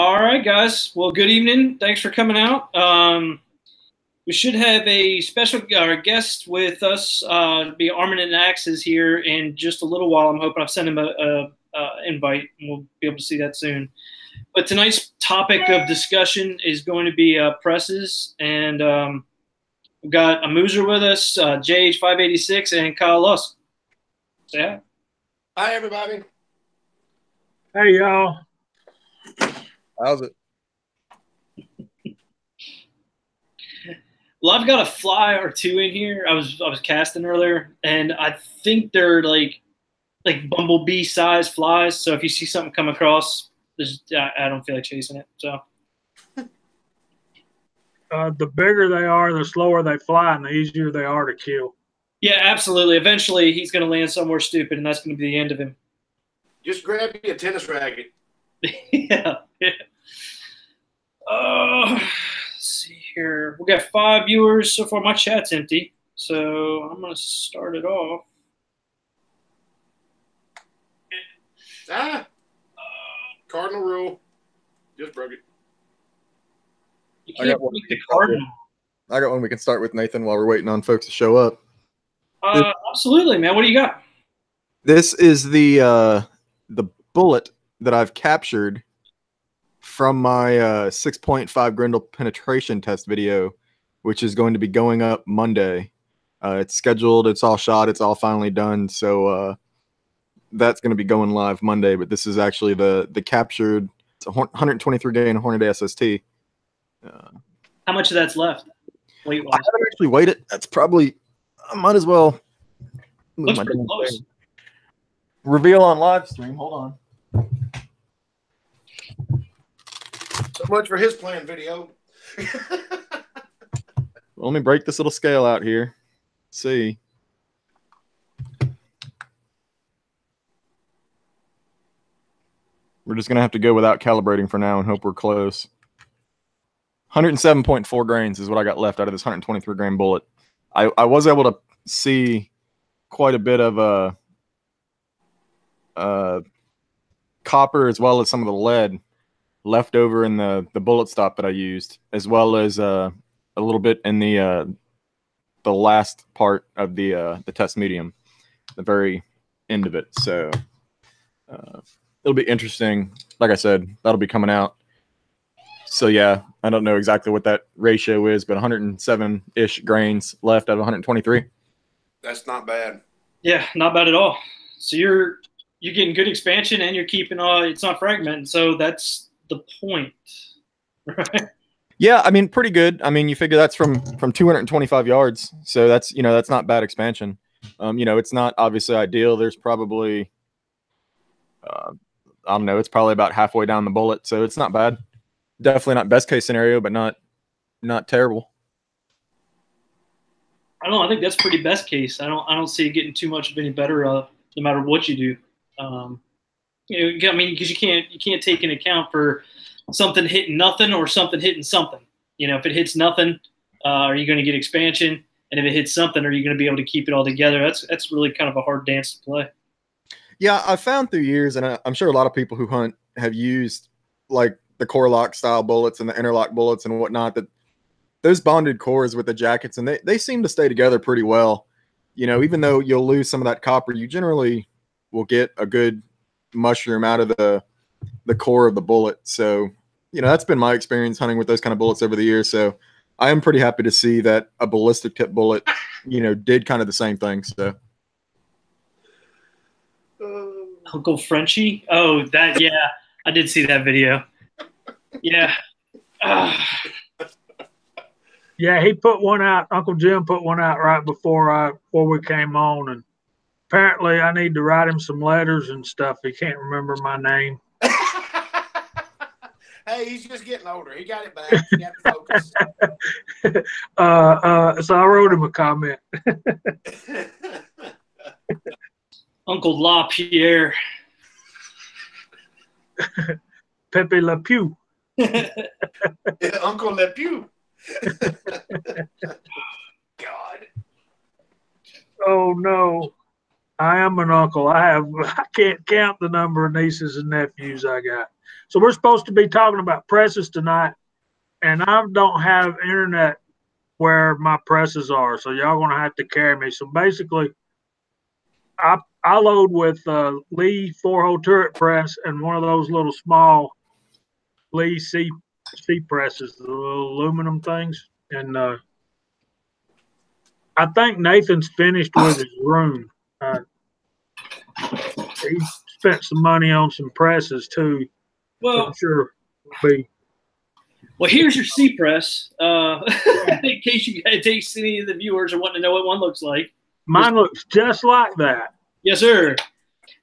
All right, guys. Well, good evening. Thanks for coming out. We should have a special guest with us. Be Armin and Axes here in just a little while. I'm hoping I've sent him a invite, and we'll be able to see that soon. But tonight's topic of discussion is going to be presses, and we've got a Mooser with us, JH586, and Kyle Lusk. Say hi. Hi, everybody. Hey, y'all. How's it? Well, I've got a fly or two in here. I was casting earlier, and I think they're like bumblebee size flies. So if you see something come across, I don't feel like chasing it. So The bigger they are, the slower they fly, and the easier they are to kill. Yeah, absolutely. Eventually, he's going to land somewhere stupid, and that's going to be the end of him. Just grab me a tennis racket. Yeah. Let's see here. We got 5 viewers so far. My chat's empty, so I'm going to start it off. Cardinal rule. Just broke it. You can't break the cardinal. I got one we can start with, Nathan, while we're waiting on folks to show up. Absolutely, man. What do you got? This is the bullet that I've captured from my 6.5 Grendel penetration test video, which is going to be going up Monday. It's scheduled, it's all shot, it's all finally done. So that's going to be going live Monday. But this is actually the captured. It's a 123 grain Hornady SST. How much of that's left? I haven't actually weighed it. That's probably. I might as well. Looks pretty close. Reveal on live stream. Hold on. So much for his planned video. Let me break this little scale out here. See. We're just going to have to go without calibrating for now and hope we're close. 107.4 grains is what I got left out of this 123 grain bullet. I was able to see quite a bit of copper as well as some of the lead left over in the bullet stop that I used, as well as a little bit in the last part of the test medium, the very end of it. So it'll be interesting. Like I said, that'll be coming out. So yeah, I don't know exactly what that ratio is, but 107-ish grains left out of 123. That's not bad. Yeah, not bad at all. So you're getting good expansion, and you're keeping it's not fragmenting. So that's the point, right? Yeah, I mean, pretty good. I mean, you figure that's from 225 yards, so that's that's not bad expansion. It's not obviously ideal. There's probably I don't know. It's probably about halfway down the bullet, so it's not bad. Definitely not best case scenario, but not terrible. I don't know. I think that's pretty best case. I don't see it getting too much of any better no matter what you do. I mean, because you can't take into account for something hitting nothing or something hitting something. If it hits nothing, are you going to get expansion? And if it hits something, are you going to be able to keep it all together? That's really kind of a hard dance to play. Yeah, I found through years, and I'm sure a lot of people who hunt have used like the core lock style bullets and the interlock bullets and whatnot, that those bonded cores with the jackets, and they seem to stay together pretty well. Even though you'll lose some of that copper, you generally will get a good mushroom out of the core of the bullet. So, that's been my experience hunting with those kind of bullets over the years. So I am pretty happy to see that a ballistic tip bullet, did kind of the same thing. So Uncle Frenchie. Oh, yeah, I did see that video. Yeah. Yeah, he put one out. Uncle Jim put one out right before we came on, and apparently I need to write him some letters and stuff. He can't remember my name. Hey, he's just getting older. He got it back. He got the focus. So I wrote him a comment. Uncle LaPierre. Pepe Le Pew. Uncle Le Pew. God. Oh no. I am an uncle. I can't count the number of nieces and nephews I got. So we're supposed to be talking about presses tonight, and I don't have internet where my presses are. So y'all gonna have to carry me. So basically, I load with Lee 4-hole turret press and one of those little small Lee C presses, the little aluminum things. And I think Nathan's finished with his room. He spent some money on some presses too. Well, I'm sure will be. Well, here's your C press. In case you guys, any of the viewers are wanting to know what one looks like. Mine looks just like that. Yes, sir.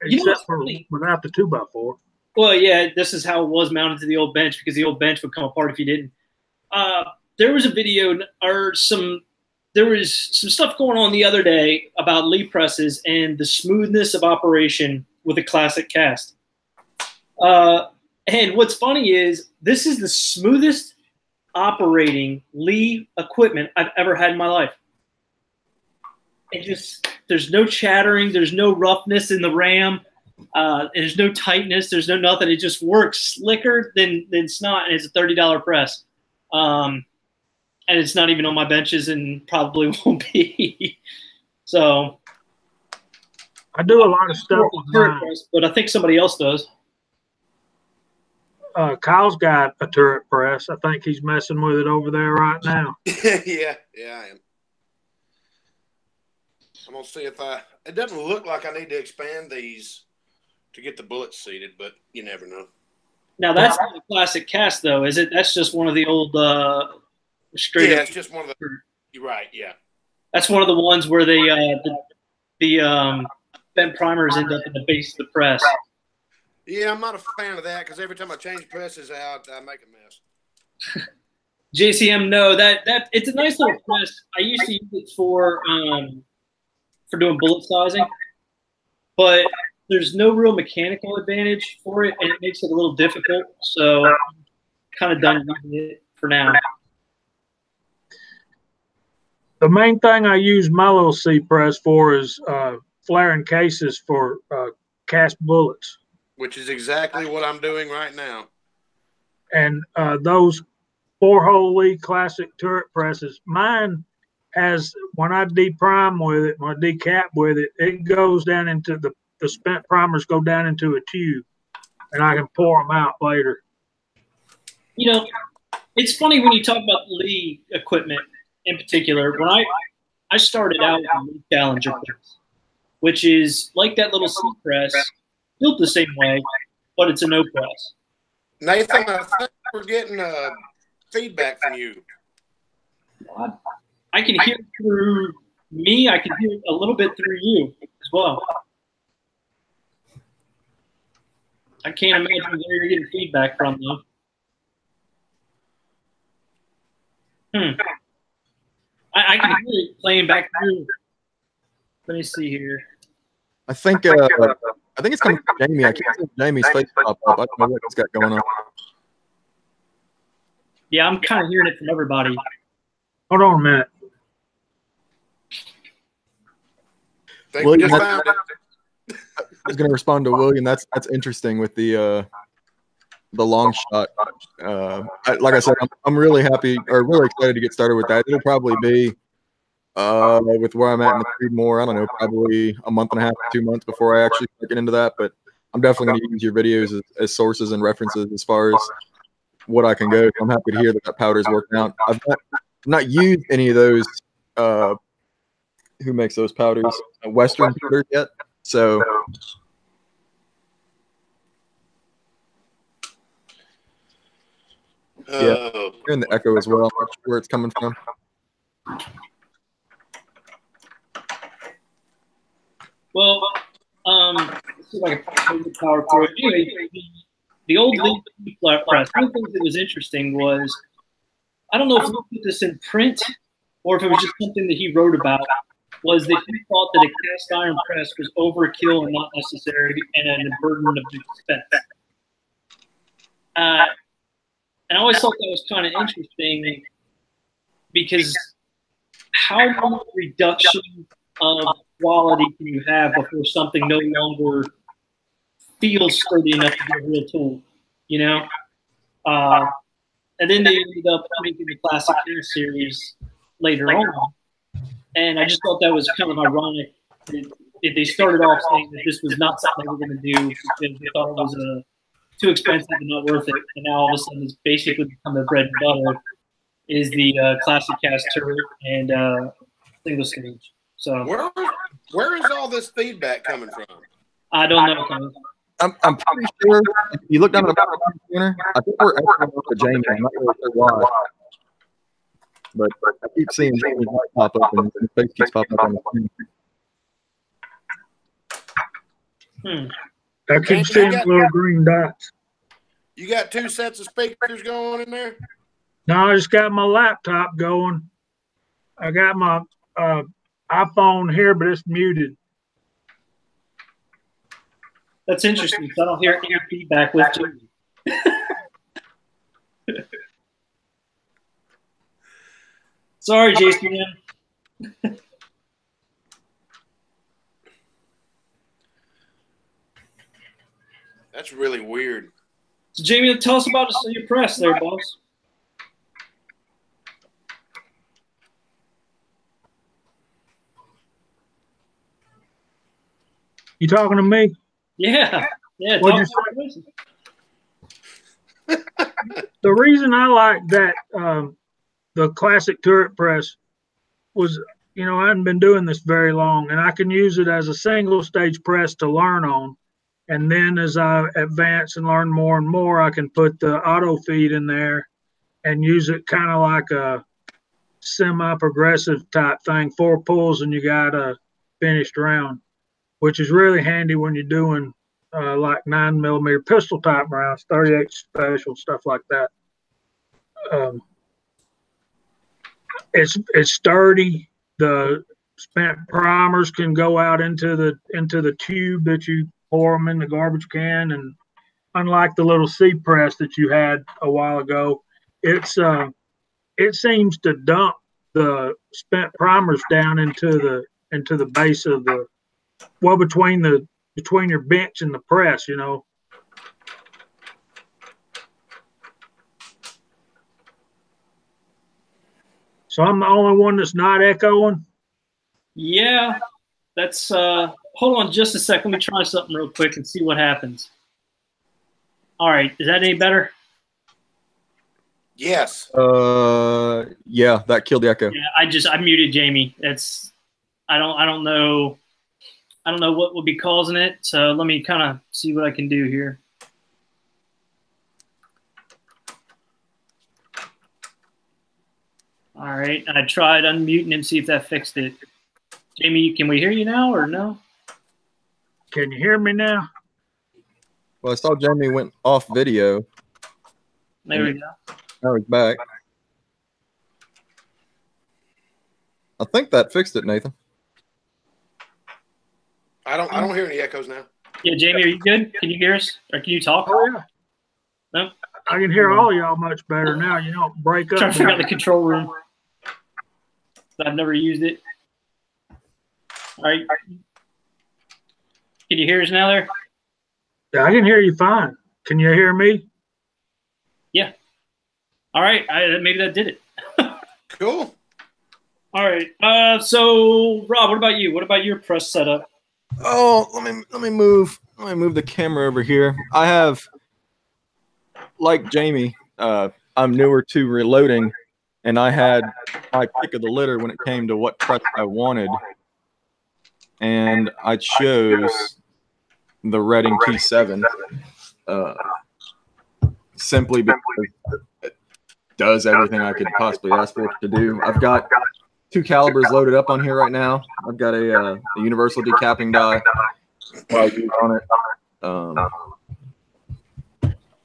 Except for without the 2x4. Well, yeah, this is how it was mounted to the old bench because the old bench would come apart if you didn't. There was a video or there was some stuff going on the other day about Lee presses and the smoothness of operation with a classic cast. And what's funny is this is the smoothest operating Lee equipment I've ever had in my life. It just, there's no chattering, there's no roughness in the ram, there's no tightness, there's no nothing. It just works slicker than snot, and it's a $30 press. And it's not even on my benches and probably won't be. So I do a lot of stuff with mine. But I think somebody else does. Kyle's got a turret press. I think he's messing with it over there right now. yeah, I am. I'm gonna see if it doesn't look like I need to expand these to get the bullets seated, but you never know. Now that's not a classic cast though, is it? That's just one of the old straight. Yeah, it's just one of the. You're right. Yeah. That's one of the ones where they the bent primers end up in the base of the press. Yeah, I'm not a fan of that because every time I change presses out, I make a mess. JCM, no, that it's a nice little press. I used to use it for doing bullet sizing, but there's no real mechanical advantage for it, and it makes it a little difficult. So I'm kind of done using it for now. The main thing I use my little C press for is flaring cases for cast bullets. Which is exactly what I'm doing right now. And those 4-hole Lee classic turret presses, mine has, when I deprime with it, when I decap with it, it goes down into the spent primers go down into a tube, and I can pour them out later. You know, it's funny when you talk about Lee equipment in particular. When I started out with a Lee Challenger press, which is like that little C press, built the same way, but it's a no press. Nathan, I think we're getting feedback from you. I can hear it through me. I can hear it a little bit through you as well. I can't imagine where you're getting feedback from, though. I can hear it playing back through. Let me see here. I think it's coming from Jamie. I can't see Jamie's face pop up. I don't know what he's got going on. Yeah, I'm kind of hearing it from everybody. Hold on a minute. William, I was going to respond to William. That's interesting with the long shot. Like I said, I'm really happy or really excited to get started with that. It'll probably be with where I'm at in the Creedmoor, I don't know, probably a month and a half, 2 months before I actually get into that. But I'm definitely going to use your videos as sources and references as far as what I can go. I'm happy to hear that powder's working out. I've not used any of those. Who makes those powders? Western powders yet? So. Yeah, hearing the echo as well. I'm not sure where it's coming from. Well, let's see if I can put the power through it. Anyway, the old Lee press, one of the things that was interesting was, I don't know if he put this in print or if it was just something that he wrote about, was that he thought that a cast iron press was overkill and not necessary and a burden of expense. And I always thought that was kind of interesting because how much reduction of quality can you have before something no longer feels sturdy enough to be a real tool, you know? And then they ended up making the Classic Air series later on. And I just thought that was kind of ironic. If they started off saying that this was not something they were going to do because they thought it was too expensive and not worth it, and now all of a sudden it's basically become their bread and butter, is the Classic Cast turret and single stage. So where is all this feedback coming from? I don't know. I'm pretty sure if you look down at the bottom corner, I think we're echoing off of Jamie. I'm not really sure why. But I keep seeing Jamie's light pop up and his face keeps popping up on the screen. I keep seeing little green dots. You got 2 sets of speakers going in there? No, I just got my laptop going. I got my iPhone here, but it's muted. That's interesting. So I don't hear any feedback with Jamie. Sorry, Jason. That's really weird. So, Jamie, tell us about your press there, boss. You talking to me? Yeah. What'd you say? The reason I like that the classic turret press was, I hadn't been doing this very long, and I can use it as a single stage press to learn on. And then as I advance and learn more and more, I can put the auto feed in there and use it kind of like a semi-progressive type thing. 4 pulls and you got a finished round, which is really handy when you're doing like 9mm pistol type rounds, 38 special, stuff like that. It's sturdy. The spent primers can go out into the tube that you pour them in the garbage can, and unlike the little C press that you had a while ago, it seems to dump the spent primers down into the base of the between your bench and the press, So I'm the only one that's not echoing. Yeah, that's hold on just a second. Let me try something real quick and see what happens. All right, is that any better? Yes. Yeah, that killed the echo. Yeah, I muted Jamie. I don't know what would be causing it. So let me kind of see what I can do here. All right, I tried unmuting him, see if that fixed it. Jamie, can we hear you now or no? Can you hear me now? Well, I saw Jamie went off video. There we go. Now he's back. I think that fixed it, Nathan. I don't hear any echoes now. Yeah, Jamie, are you good? Can you hear us? Or can you talk? Oh yeah. No? I can hear all y'all much better now. You don't break up. Trying to figure out the control room. I've never used it. All right. Can you hear us now there? Yeah, I can hear you fine. Can you hear me? Yeah. All right. Maybe that did it. Cool. All right. So Rob, what about you? What about your press setup? Oh, let me move the camera over here. I have, like Jamie, I'm newer to reloading, and I had my pick of the litter when it came to what press I wanted, and I chose the Redding T7 simply because it does everything I could possibly ask for it to do. I've got 2 calibers loaded up on here right now. I've got a universal decapping die on it.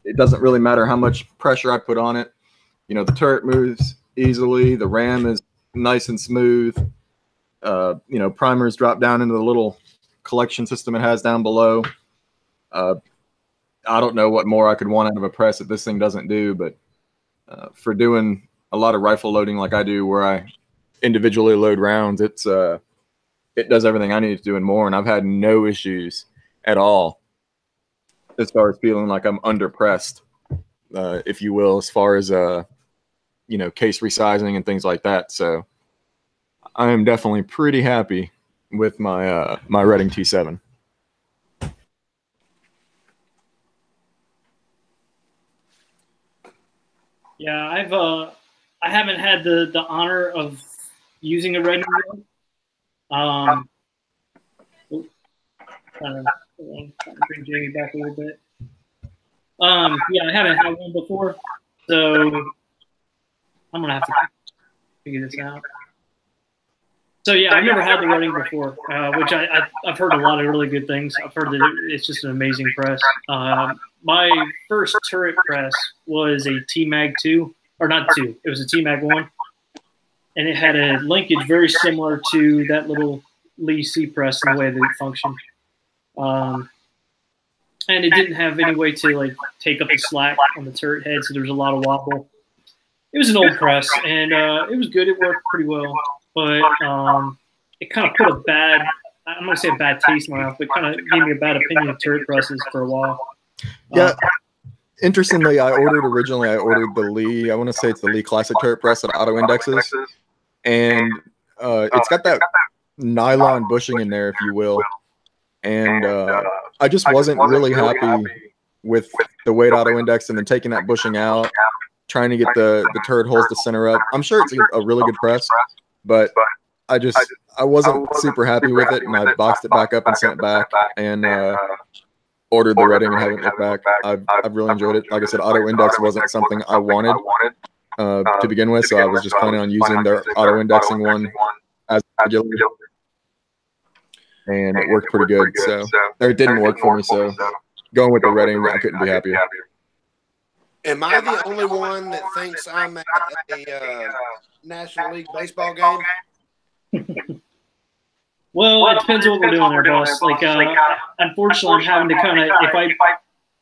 It doesn't really matter how much pressure I put on it. The turret moves easily. The ram is nice and smooth. Primers drop down into the little collection system it has down below. I don't know what more I could want out of a press that this thing doesn't do, but for doing a lot of rifle loading like I do, where I individually load rounds, it's it does everything I need to do and more. And I've had no issues at all as far as feeling like I'm under pressed, if you will, as far as you know, case resizing and things like that. So I am definitely pretty happy with my my Redding T7. Yeah, I haven't had the honor of using a Redding yet. Bring Jamie back a little bit. Yeah, I haven't had one before, so I'm gonna have to figure this out. So yeah, I've never had the Redding before, which I've heard a lot of really good things. I've heard that it's just an amazing press. My first turret press was a T-Mag 2, or not 2. It was a T-Mag 1, and it had a linkage very similar to that little Lee C press in the way that it functioned. And it didn't have any way to like take up the slack on the turret head, so there was a lot of wobble. It was an old press, and it was good. It worked pretty well, but it kind of put a bad, I'm going to say a bad taste in my mouth, but kind of gave me a bad opinion of turret presses for a while. Yeah. Interestingly, I ordered the Lee, I want to say it's the Lee Classic turret press that auto indexes, and it's got that nylon bushing in there, if you will. And I just wasn't really happy with the way it auto indexed and then taking that bushing out, trying to get the turret holes to center up. I'm sure it's a really good press, but I wasn't super happy with it, and I boxed it back up and sent it back, and ordered the Redding and haven't looked back. I've really enjoyed it. Like I said, auto index wasn't something I wanted to begin with, so I was just planning on using their auto indexing one as regular, and it worked pretty good. So, or it didn't work for me, so going with the Redding, I couldn't be happier. Am I the only one that thinks I'm at a National League baseball game? Well, it depends on what we're doing there, boss. Like, unfortunately, I'm having to kind of,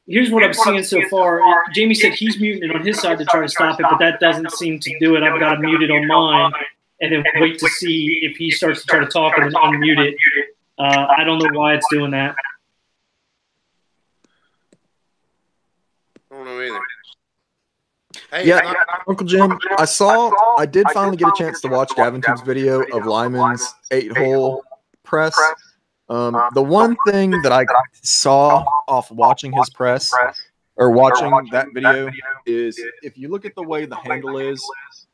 here's what I'm seeing so far. Jamie said he's muting it on his side to try to stop it, but that doesn't seem to do it. I've got to mute it on mine and then wait to see if he starts to try to talk and then unmute it. I don't know why it's doing that. I don't know either. Hey, yeah, Uncle Jim, I did finally get a chance to watch Gavin Tube's video of Lyman's 8-hole press. The one thing that I saw off watching his press, or watching that video, is if you look at the way the handle is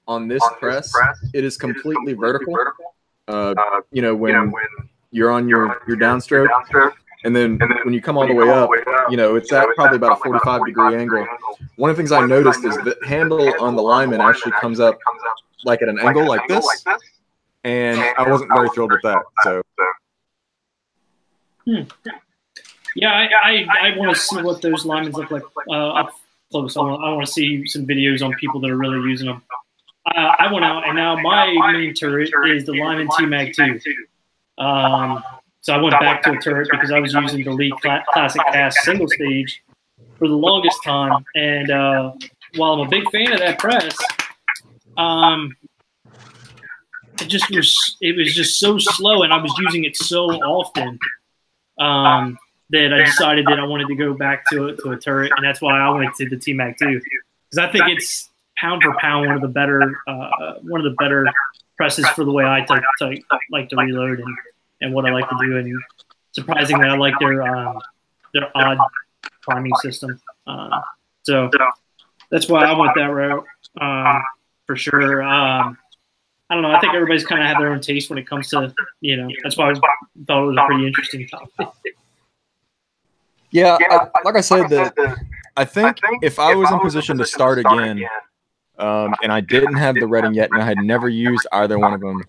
on this press, it is completely vertical. You know, when you're on your downstroke, and then when you come all the way up, you know, it's at probably about a 45-degree angle. One of the things I noticed is the handle on the Lyman actually comes up like at an angle like this, and I wasn't very thrilled with that. So, yeah, I want to see what those Lymans look like up close. I want to see some videos on people that are really using them. I went out, and now my main turret is the Lyman T-Mag 2. So I went back to a turret because I was using the Lee Classic Cast single stage for the longest time. And while I'm a big fan of that press, it was just so slow, and I was using it so often that I decided that I wanted to go back to a turret, and that's why I went to the T-Mag 2, because I think it's pound for pound one of the better presses for the way I like to reload and what I like to do. And surprisingly, I like their odd priming system. So that's why I went that route for sure. I don't know. I think everybody's kind of have their own taste when it comes to, you know, that's why I thought it was a pretty interesting topic. Yeah, like I said, I think if I was in position to start again, and I didn't have the Redding yet, and I had never used either one of them,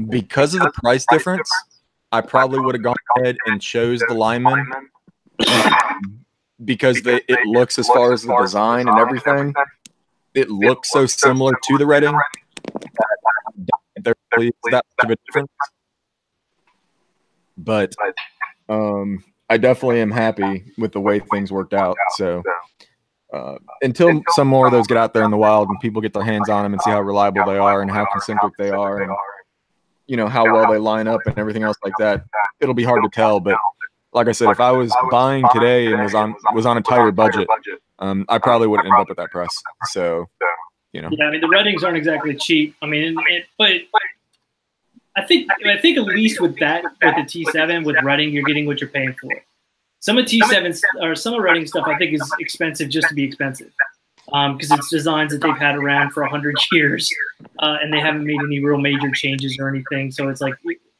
because of the price difference, I probably would have gone ahead and chose the Lyman, because it looks, as far as the design and everything, it looks so similar to the Redding that there really is that much of a difference. But I definitely am happy with the way things worked out. So until some more of those get out there in the wild and people get their hands on them and see how reliable they are and how concentric they are, and you know, how well they line up and everything else like that, it'll be hard to tell. But like I said, if I was buying today and was on a tighter budget, I probably wouldn't end up with that press. So, you know. Yeah, I mean, the Reddings aren't exactly cheap. I mean, but I think at least with the T7 with Redding, you're getting what you're paying for. Some of T7s or some of Redding stuff I think is expensive just to be expensive, because it's designs that they've had around for 100 years, and they haven't made any real major changes or anything. So it's like,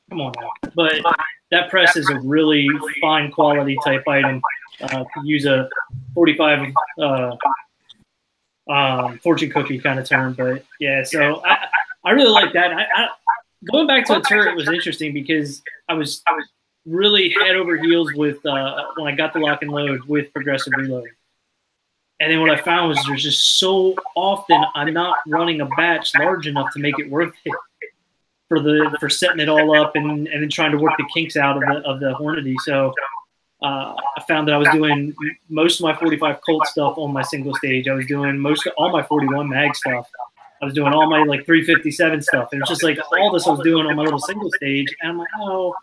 come on now. But that press is a really fine quality type item. Could use a 45 fortune cookie kind of term, but yeah. So I really like that. Going back to a turret was interesting because I was really head over heels with when I got the lock and load with progressive reloading. And then what I found was there's just so often I'm not running a batch large enough to make it worth it for setting it all up and then trying to work the kinks out of the Hornady. So I found that I was doing most of my 45 Colt stuff on my single stage. I was doing all my 41 mag stuff. I was doing all my like 357 stuff. And it's just like all this I was doing on my little single stage. And I'm like, oh,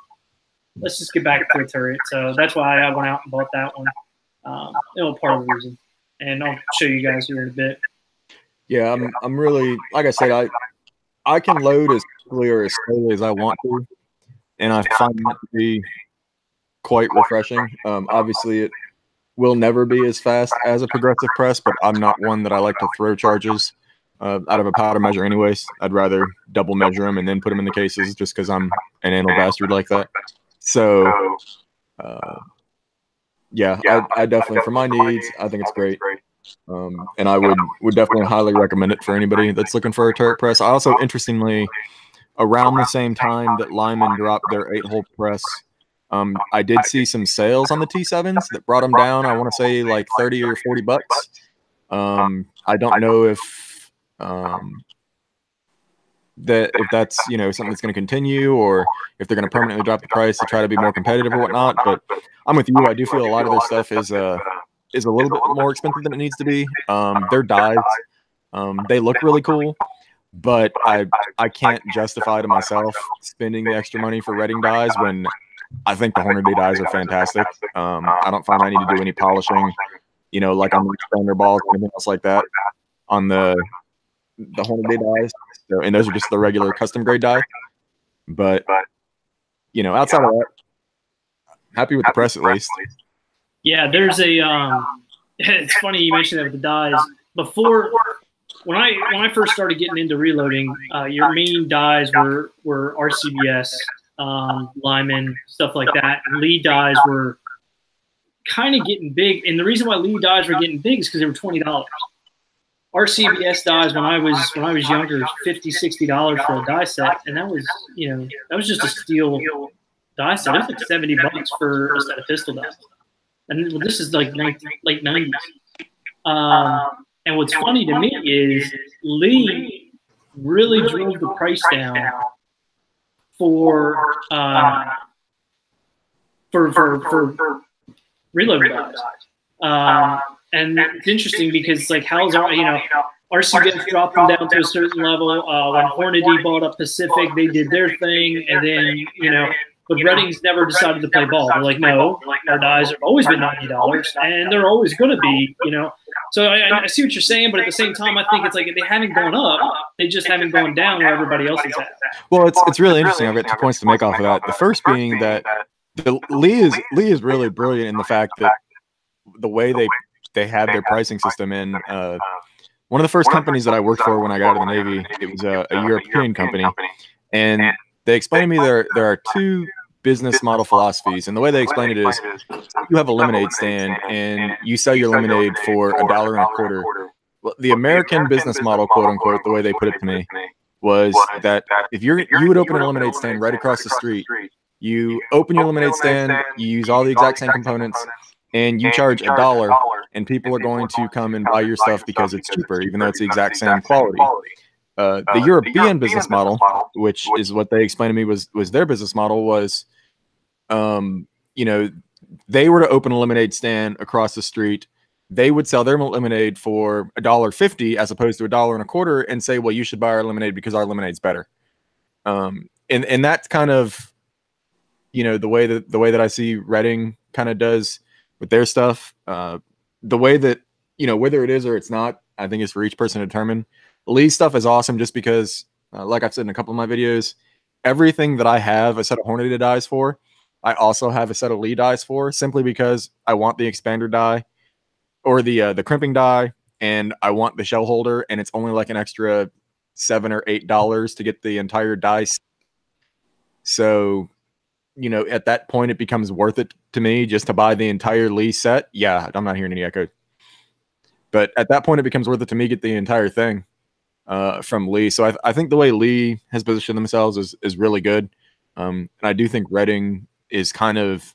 let's just get back to a turret. So that's why I went out and bought that one. Part of the reason. And I'll show you guys here in a bit. Yeah, I'm really, like I said, I can load as quickly or as slowly as I want to, and I find that to be quite refreshing. Obviously, it will never be as fast as a progressive press, but I'm not one that I like to throw charges out of a powder measure anyways. I'd rather double measure them and then put them in the cases just because I'm an anal bastard like that. So, yeah, I definitely, for my needs, I think it's great. And I would definitely highly recommend it for anybody that's looking for a turret press. I also, interestingly, around the same time that Lyman dropped their 8-hole press, I did see some sales on the T7s that brought them down. I want to say like 30 or 40 bucks. I don't know if that's, you know, something that's going to continue or if they're going to permanently drop the price to try to be more competitive or whatnot. But I'm with you. I do feel a lot of their stuff is a little bit more expensive than it needs to be. Their dies, they look really cool, but I can't justify to myself spending the extra money for Redding dies when I think the Hornady dies are fantastic. I don't find I need to do any polishing, you know, like on the Thunder balls or anything else like that on the Hornady dies. So, and those are just the regular custom grade die. But, you know, outside of that, happy with the press at least. Yeah, there's a it's funny you mentioned that with the dies. Before, when I first started getting into reloading, your main dies were RCBS, Lyman, stuff like that. And Lee dies were kind of getting big, and the reason why Lee dies were getting big is because they were $20. RCBS dies when I was younger, $50-$60 for a die set, and that was just a steel die set. It was like $70 for a set of pistol dies. And this is like late 90s. And what's funny to me is Lee really drove the price down for reload dies. And it's interesting because like how's RCBS dropped them down to a certain level. When Hornady bought up Pacific, they did their thing, and then but Redding's never decided to play ball. They're like, no, our dies have always been $90, and they're always going to be, So I see what you're saying, but at the same time, I think it's like they haven't gone up; they just haven't gone down where everybody else is at. Well, it's really interesting. I've got 2 points to make off of that. The first being that Lee is really brilliant in the fact that the way they had their pricing system in. One of the first companies that I worked for when I got out of the Navy, it was a European company, and they explained to me there are 2 business model philosophies, and the way they explained it is you have a lemonade stand and you sell your lemonade for $1.25. Well, the American business model, quote unquote, the way they put it to me was that if you would open a lemonade stand right across the street, you open your lemonade stand, you use all the exact same components, and you charge $1, and people are going to come and buy your stuff because it's cheaper, even though it's the exact same quality. The European business model, which is what they explained to me was their business model, was, they were to open a lemonade stand across the street. They would sell their lemonade for $1.50 as opposed to $1.25 and say, well, you should buy our lemonade because our lemonade's better. and that's kind of, you know, the way that I see Reading kind of does with their stuff. The way that, you know, whether it is or it's not, I think it's for each person to determine. Lee's stuff is awesome just because, like I've said in a couple of my videos, everything that I have a set of Hornady dies for, I also have a set of Lee dies for, simply because I want the expander die or the crimping die, and I want the shell holder, and it's only like an extra $7 or $8 to get the entire die. So, you know, at that point, it becomes worth it to me just to buy the entire Lee set. Yeah, I'm not hearing any echo. But at that point, it becomes worth it to me get the entire thing from Lee. So I think the way Lee has positioned themselves is really good. And I do think Reading is kind of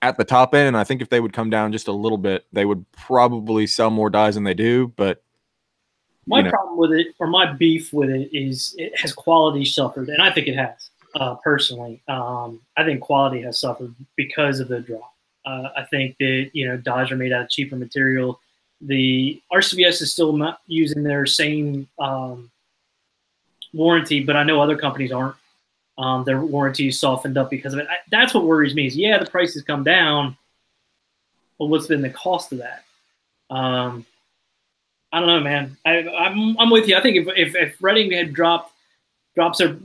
at the top end. And I think if they would come down just a little bit, they would probably sell more dies than they do. But my problem with it, or my beef with it, is it has quality suffered. And I think it has. Personally, I think quality has suffered because of the drop. I think that, you know, dies are made out of cheaper material. The RCBS is still not using their same warranty, but I know other companies aren't. Their warranty is softened up because of it. That's what worries me. Is yeah, the price has come down, but what's been the cost of that? I don't know, man. I'm with you. I think if Reading had drops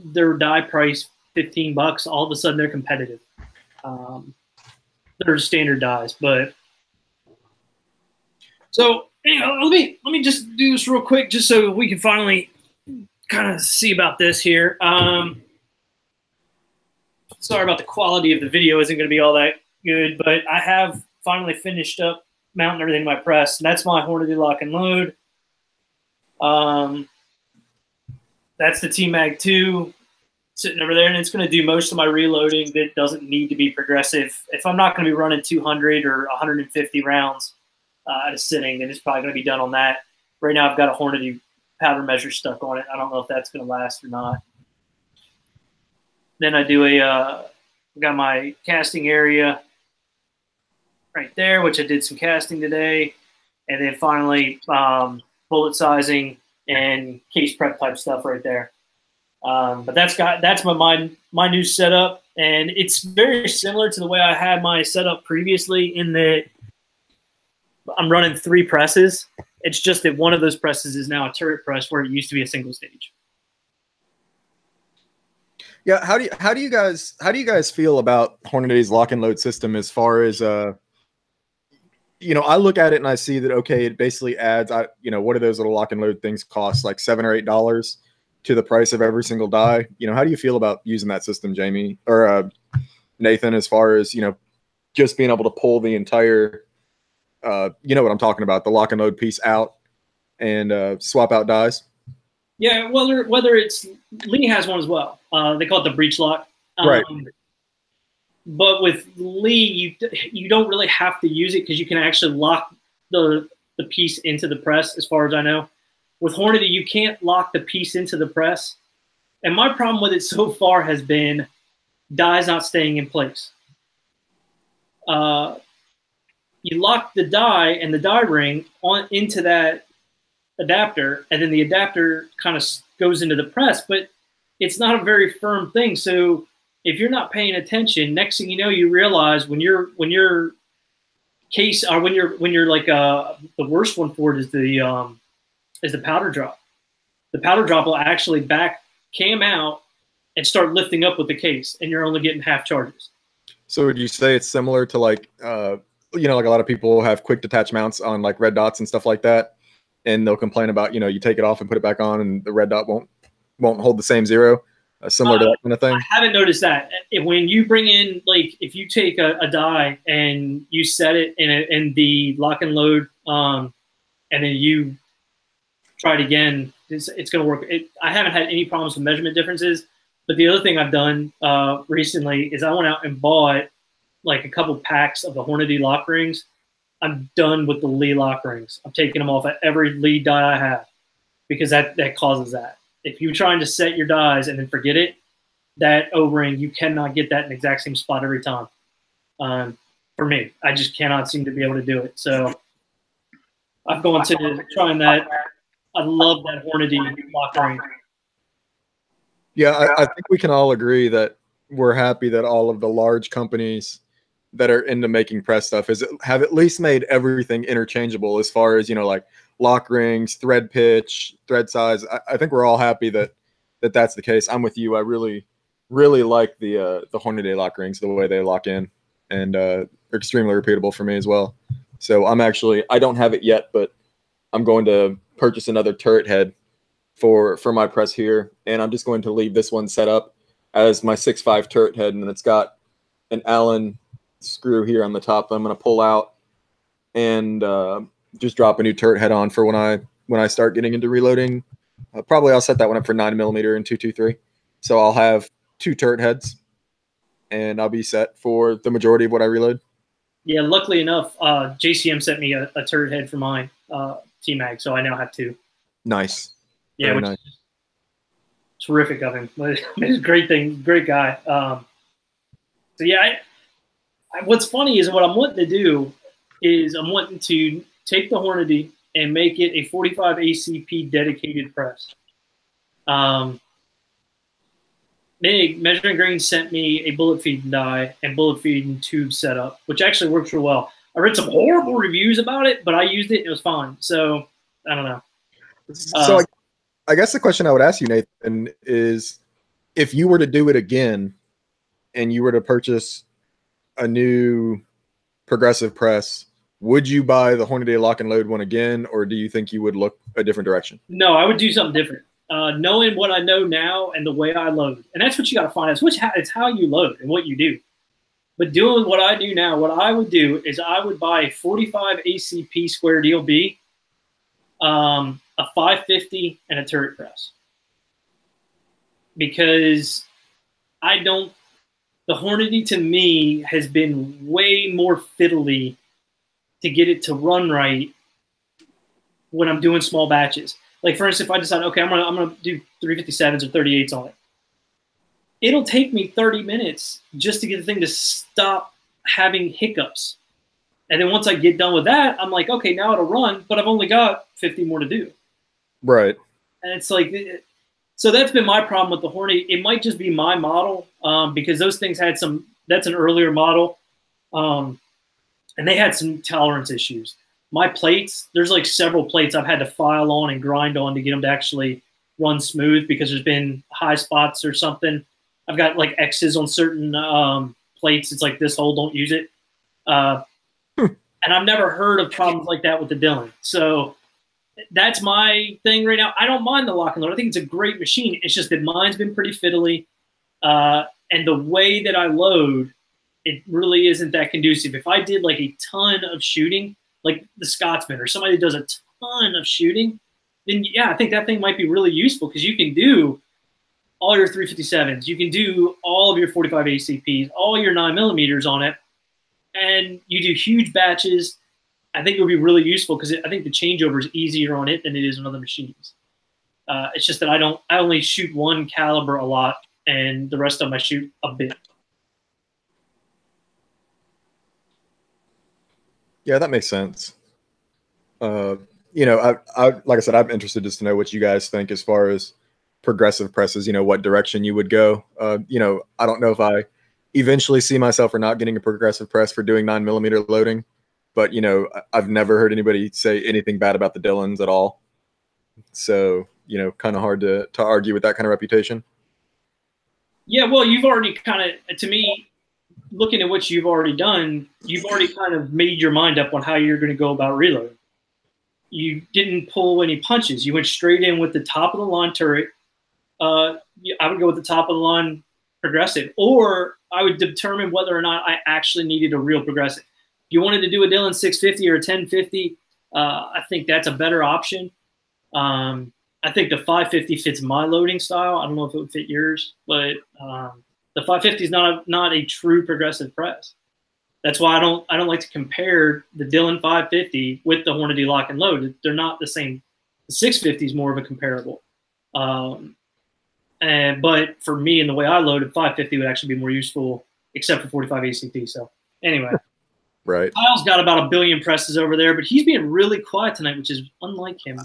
their die price $15, all of a sudden they're competitive. They're standard dies, but so anyway, let me just do this real quick, just so we can finally kind of see about this here. Sorry about the quality of the video; isn't going to be all that good, but I have finally finished up mounting everything in my press. And that's my Hornady lock and load. That's the T-Mag 2 sitting over there, and it's going to do most of my reloading that doesn't need to be progressive. If I'm not going to be running 200 or 150 rounds at a sitting, then it's probably going to be done on that. Right now I've got a Hornady powder measure stuck on it. I don't know if that's going to last or not. Then I do got my casting area right there, which I did some casting today. And then finally bullet sizing and case prep type stuff right there. But that's my new setup, and it's very similar to the way I had my setup previously, in that I'm running 3 presses. It's just that one of those presses is now a turret press where it used to be a single stage. Yeah, how do you guys feel about Hornady's lock and load system as far as you know, I look at it and I see that, okay, it basically adds, you know, what do those little lock and load things cost? Like $7 or $8 to the price of every single die. You know, how do you feel about using that system, Jamie or Nathan, as far as, you know, just being able to pull the entire, you know what I'm talking about, the lock and load piece out and swap out dies? Yeah, whether it's Lee has one as well. They call it the breech lock. Right. But with Lee, you don't really have to use it because you can actually lock the piece into the press, as far as I know. With Hornady, you can't lock the piece into the press. And my problem with it so far has been dies not staying in place. You lock the die and the die ring into that adapter, and then the adapter kind of goes into the press, but it's not a very firm thing. So if you're not paying attention, next thing you know, you realize when your case, or when you're like the worst one for it is the powder drop. The powder drop will actually back cam out and start lifting up with the case, and you're only getting half charges. So would you say it's similar to like you know, like a lot of people have quick detach mounts on like red dots and stuff like that, and they'll complain about, you know, you take it off and put it back on and the red dot won't hold the same zero? Similar to that kind of thing? I haven't noticed that. When you bring in, like, if you take a die and you set it in the lock and load, and then you try it again, it's going to work. I haven't had any problems with measurement differences. But the other thing I've done recently is I went out and bought like a couple packs of the Hornady lock rings. I'm done with the Lee lock rings. I'm taking them off at every Lee die I have, because that causes that. If you're trying to set your dies and then forget it, that O-ring, you cannot get that in the exact same spot every time. For me, I just cannot seem to be able to do it. So I've gone to trying that. I love that Hornady lock ring. Yeah, I think we can all agree that we're happy that all of the large companies that are into making press stuff have at least made everything interchangeable as far as, like lock rings, thread pitch, thread size. I think we're all happy that that's the case. I'm with you. I really, really like the Hornady lock rings, the way they lock in, and they're extremely repeatable for me as well. So I don't have it yet, but I'm going to purchase another turret head for my press here, and I'm just going to leave this one set up as my 6.5 turret head, and it's got an Allen screw here on the top that I'm going to pull out and just drop a new turret head on for when I start getting into reloading. Probably I'll set that one up for 9mm and 223. So I'll have 2 turret heads, and I'll be set for the majority of what I reload. Yeah, luckily enough, JCM sent me a turret head for mine, T-Mag, so I now have 2. Nice. Yeah, which nice. is terrific of him. It's a great thing, great guy. So yeah, what's funny is what I'm wanting to do is I'm wanting to take the Hornady and make it a 45 ACP dedicated press. Measuring Grain sent me a bullet feeding die and bullet feeding tube setup, which actually works real well. I read some horrible reviews about it, but I used it and it was fine. So I don't know. So I guess the question I would ask you, Nathan, is if you were to do it again and you were to purchase a new progressive press, would you buy the Hornady lock and load one again, or do you think you would look a different direction? No, I would do something different. Knowing what I know now and the way I load, and that's what you got to find out. It's how you load and what you do. But doing what I do now, what I would do is I would buy a 45 ACP square deal B, a 550, and a turret press. Because the Hornady to me has been way more fiddly to get it to run right when I'm doing small batches. Like for instance, if I decide, okay, I'm gonna do 357s or 38s on it, it'll take me 30 minutes just to get the thing to stop having hiccups. And then once I get done with that, I'm like, okay, now it'll run, but I've only got 50 more to do. Right. And it's like, so that's been my problem with the Hornady. It might just be my model because those things had that's an earlier model. And they had some tolerance issues. My plates, there's like several plates I've had to file on and grind on to get them to actually run smooth because there's been high spots or something. I've got like X's on certain plates. It's like this hole, don't use it. And I've never heard of problems like that with the Dillon. So that's my thing right now. I don't mind the lock and load. I think it's a great machine. It's just that mine's been pretty fiddly. And the way that I load, it really isn't that conducive. If I did like a ton of shooting, like the Scotsman or somebody that does a ton of shooting, then yeah, I think that thing might be really useful because you can do all your 357s. You can do all of your 45 ACPs, all your 9mm on it, and you do huge batches. I think it would be really useful because I think the changeover is easier on it than it is on other machines. It's just that I only shoot one caliber a lot, and the rest of them I shoot a bit. Yeah, that makes sense. You know, I like I said, I'm interested just to know what you guys think as far as progressive presses, you know, what direction you would go. You know, I don't know if I eventually see myself or not getting a progressive press for doing 9mm loading, but, you know, I've never heard anybody say anything bad about the Dillons at all. So, you know, kind of hard to argue with that kind of reputation. Yeah, well, you've already kind of, to me, looking at what you've already done, you've already kind of made your mind up on how you're going to go about reloading. You didn't pull any punches. You went straight in with the top of the line turret. I would go with the top of the line progressive, or I would determine whether or not I actually needed a real progressive. If you wanted to do a Dillon 650 or a 1050, I think that's a better option. I think the 550 fits my loading style. I don't know if it would fit yours, but the 550 is not a true progressive press. That's why I don't like to compare the Dillon 550 with the Hornady lock and load. They're not the same. The 650 is more of a comparable. But for me and the way I loaded, 550 would actually be more useful, except for 45 ACP. So anyway, Right. Kyle's got about 1 billion presses over there, but he's being really quiet tonight, which is unlike him.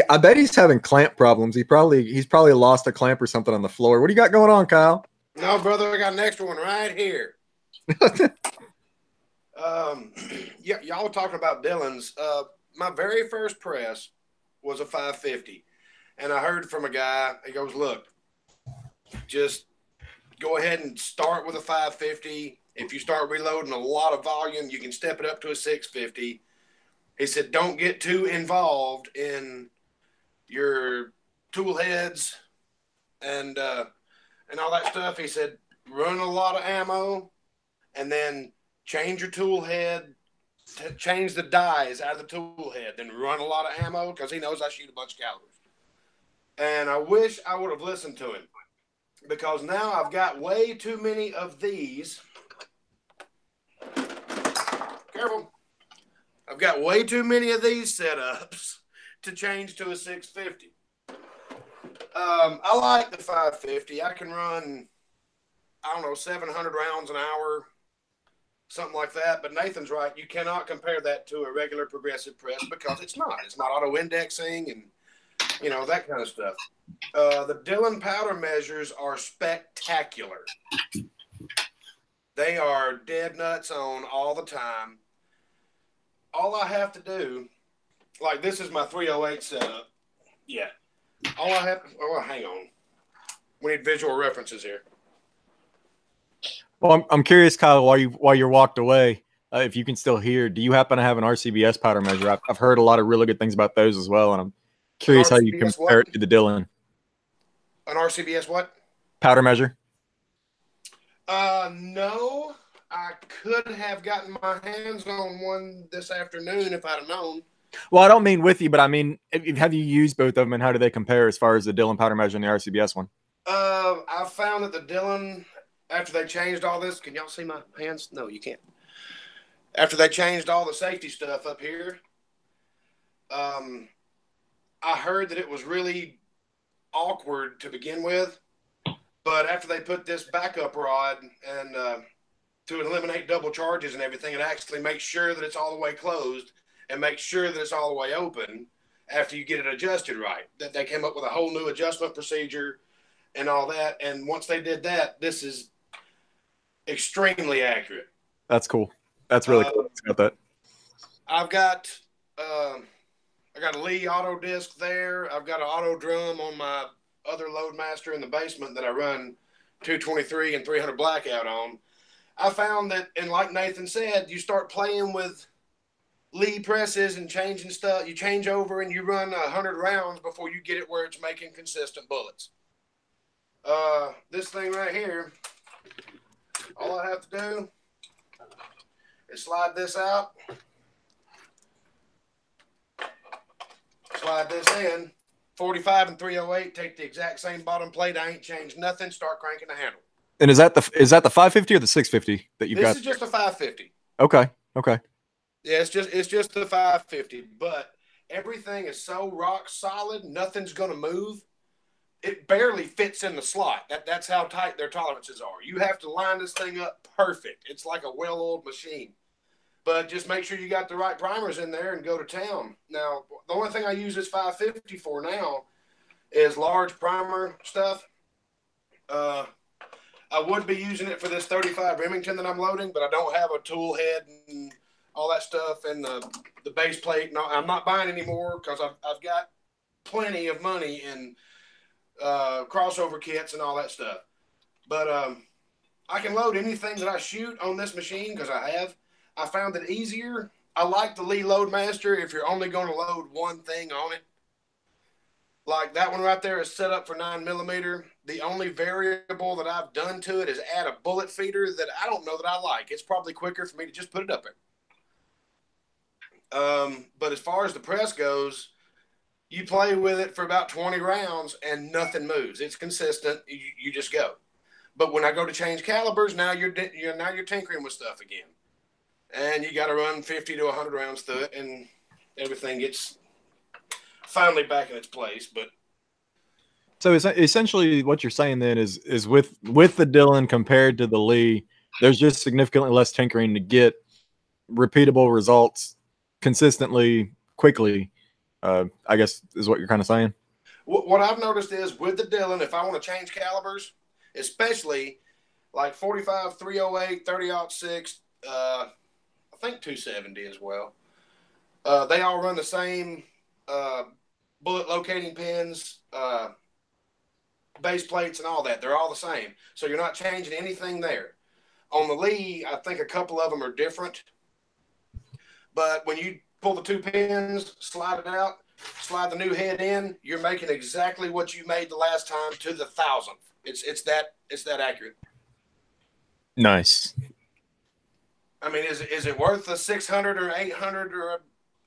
I bet he's having clamp problems. He's probably lost a clamp or something on the floor. What do you got going on, Kyle? No, brother, I got an extra one right here. Yeah, y'all were talking about Dylan's. My very first press was a 550, and I heard from a guy. He goes, "Look, just go ahead and start with a 550. If you start reloading a lot of volume, you can step it up to a 650." He said, "Don't get too involved in your tool heads and all that stuff." He said, "Run a lot of ammo, and then change your tool head, change the dies out of the tool head, then run a lot of ammo," because he knows I shoot a bunch of calibers. And I wish I would have listened to him, because now I've got way too many of these. Careful. I've got way too many of these setups to change to a 650. I like the 550. I can run, I don't know, 700 rounds an hour, something like that. But Nathan's right. You cannot compare that to a regular progressive press, because it's not. It's not auto-indexing and, you know, that kind of stuff. The Dillon powder measures are spectacular. They are dead nuts on all the time. All I have to do, like, this is my 308 setup. Yeah. All I have, oh, hang on. We need visual references here. Well, I'm curious, Kyle, while you're walked away, if you can still hear, do you happen to have an RCBS powder measure? I've heard a lot of really good things about those as well, and I'm curious how you compare it to the Dillon. An RCBS what? Powder measure? No. I could have gotten my hands on one this afternoon if I'd have known. Well, I don't mean with you, but I mean, have you used both of them, and how do they compare as far as the Dillon powder measure and the RCBS one? I found that the Dillon, after they changed all this, can y'all see my hands? No, you can't. After they changed all the safety stuff up here, I heard that it was really awkward to begin with, but after they put this backup rod and to eliminate double charges and everything, it actually makes sure that it's all the way closed and makes sure that it's all the way open after you get it adjusted right. That they came up with a whole new adjustment procedure and all that. And once they did that, this is extremely accurate. That's cool. That's really cool. Got that. I've got I got a Lee auto disc there. I've got an auto drum on my other Loadmaster in the basement that I run 223 and 300 blackout on. I found that, and like Nathan said, you start playing with Lee presses and changing stuff. You change over and you run 100 rounds before you get it where it's making consistent bullets. This thing right here, all I have to do is slide this out, slide this in, 45 and 308, take the exact same bottom plate. I ain't changed nothing. Start cranking the handle. And is that the 550 or the 650 that you've got? This is just a 550. Okay. Okay. Yeah, it's just the 550, but everything is so rock solid, nothing's going to move. It barely fits in the slot. That's how tight their tolerances are. You have to line this thing up perfect. It's like a well-oiled machine. But just make sure you got the right primers in there and go to town. Now, the only thing I use this 550 for now is large primer stuff. I would be using it for this 35 Remington that I'm loading, but I don't have a tool head and all that stuff and the base plate. No, I'm not buying anymore because I've got plenty of money in crossover kits and all that stuff. But I can load anything that I shoot on this machine because I found it easier. I like the Lee Loadmaster if you're only going to load one thing on it. Like that one right there is set up for 9mm. The only variable that I've done to it is add a bullet feeder that I don't know that I like. It's probably quicker for me to just put it up there. But as far as the press goes, you play with it for about 20 rounds and nothing moves. It's consistent. You just go. But when I go to change calibers, now you're tinkering with stuff again. And you got to run 50 to 100 rounds through it, and everything gets finally back in its place. But so essentially what you're saying then is with the Dillon compared to the Lee, there's just significantly less tinkering to get repeatable results consistently, quickly, I guess is what you're kind of saying. What I've noticed is with the Dillon, if I want to change calibers, especially like 45, 308, 30-06, I think 270 as well. They all run the same bullet locating pins, base plates, and all that. They're all the same. So you're not changing anything there. On the Lee, I think a couple of them are different. But when you pull the two pins, slide it out, slide the new head in, you're making exactly what you made the last time to the 1,000th. It's that accurate. Nice. I mean, is it worth the $600 or $800 or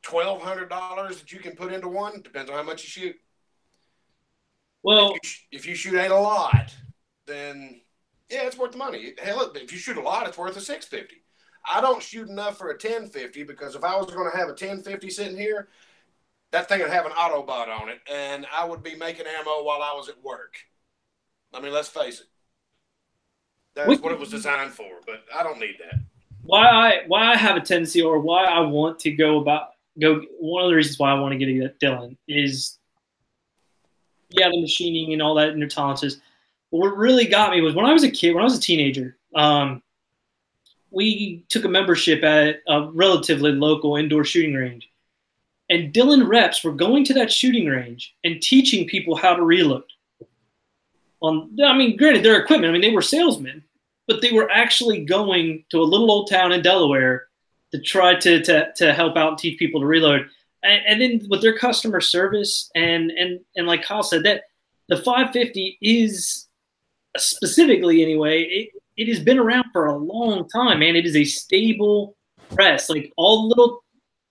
$1,200 that you can put into one? Depends on how much you shoot. Well, if you shoot a lot, then yeah, it's worth the money. Hell, if you shoot a lot, it's worth a $650. I don't shoot enough for a 1050 because if I was going to have a 1050 sitting here, that thing would have an Autobot on it, and I would be making ammo while I was at work. I mean, let's face it. That's what it was designed for, but I don't need that. Why I have a tendency, or why I want to go. One of the reasons why I want to get a Dillon is, yeah, the machining and all that and their tolerances. But what really got me was when I was a kid, when I was a teenager. We took a membership at a relatively local indoor shooting range. And Dillon reps were going to that shooting range and teaching people how to reload. I mean, granted, their equipment, I mean, they were salesmen, but they were actually going to a little old town in Delaware to try to help out and teach people to reload. And then with their customer service and like Kyle said, that the 550 is, specifically anyway, it has been around for a long time, man. It is a stable press. Like, all the little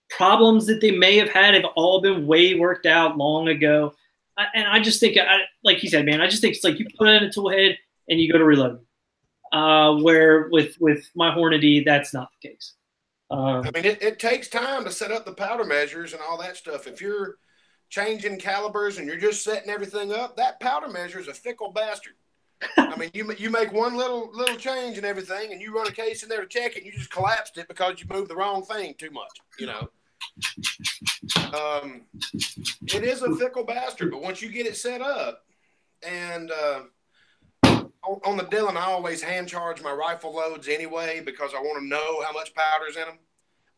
problems that they may have had have all been way worked out long ago. And I just think, like he said, man, I just think it's like you put it in a tool head and you go to reload. Where with my Hornady, that's not the case. I mean, it takes time to set up the powder measures and all that stuff. If you're changing calibers and you're just setting everything up, that powder measure is a fickle bastard. I mean, you make one little change and everything, and you run a case in there to check it, and you just collapsed it because you moved the wrong thing too much, you know. It is a fickle bastard, but once you get it set up, and on the Dillon, I always hand charge my rifle loads anyway because I want to know how much powder's in them.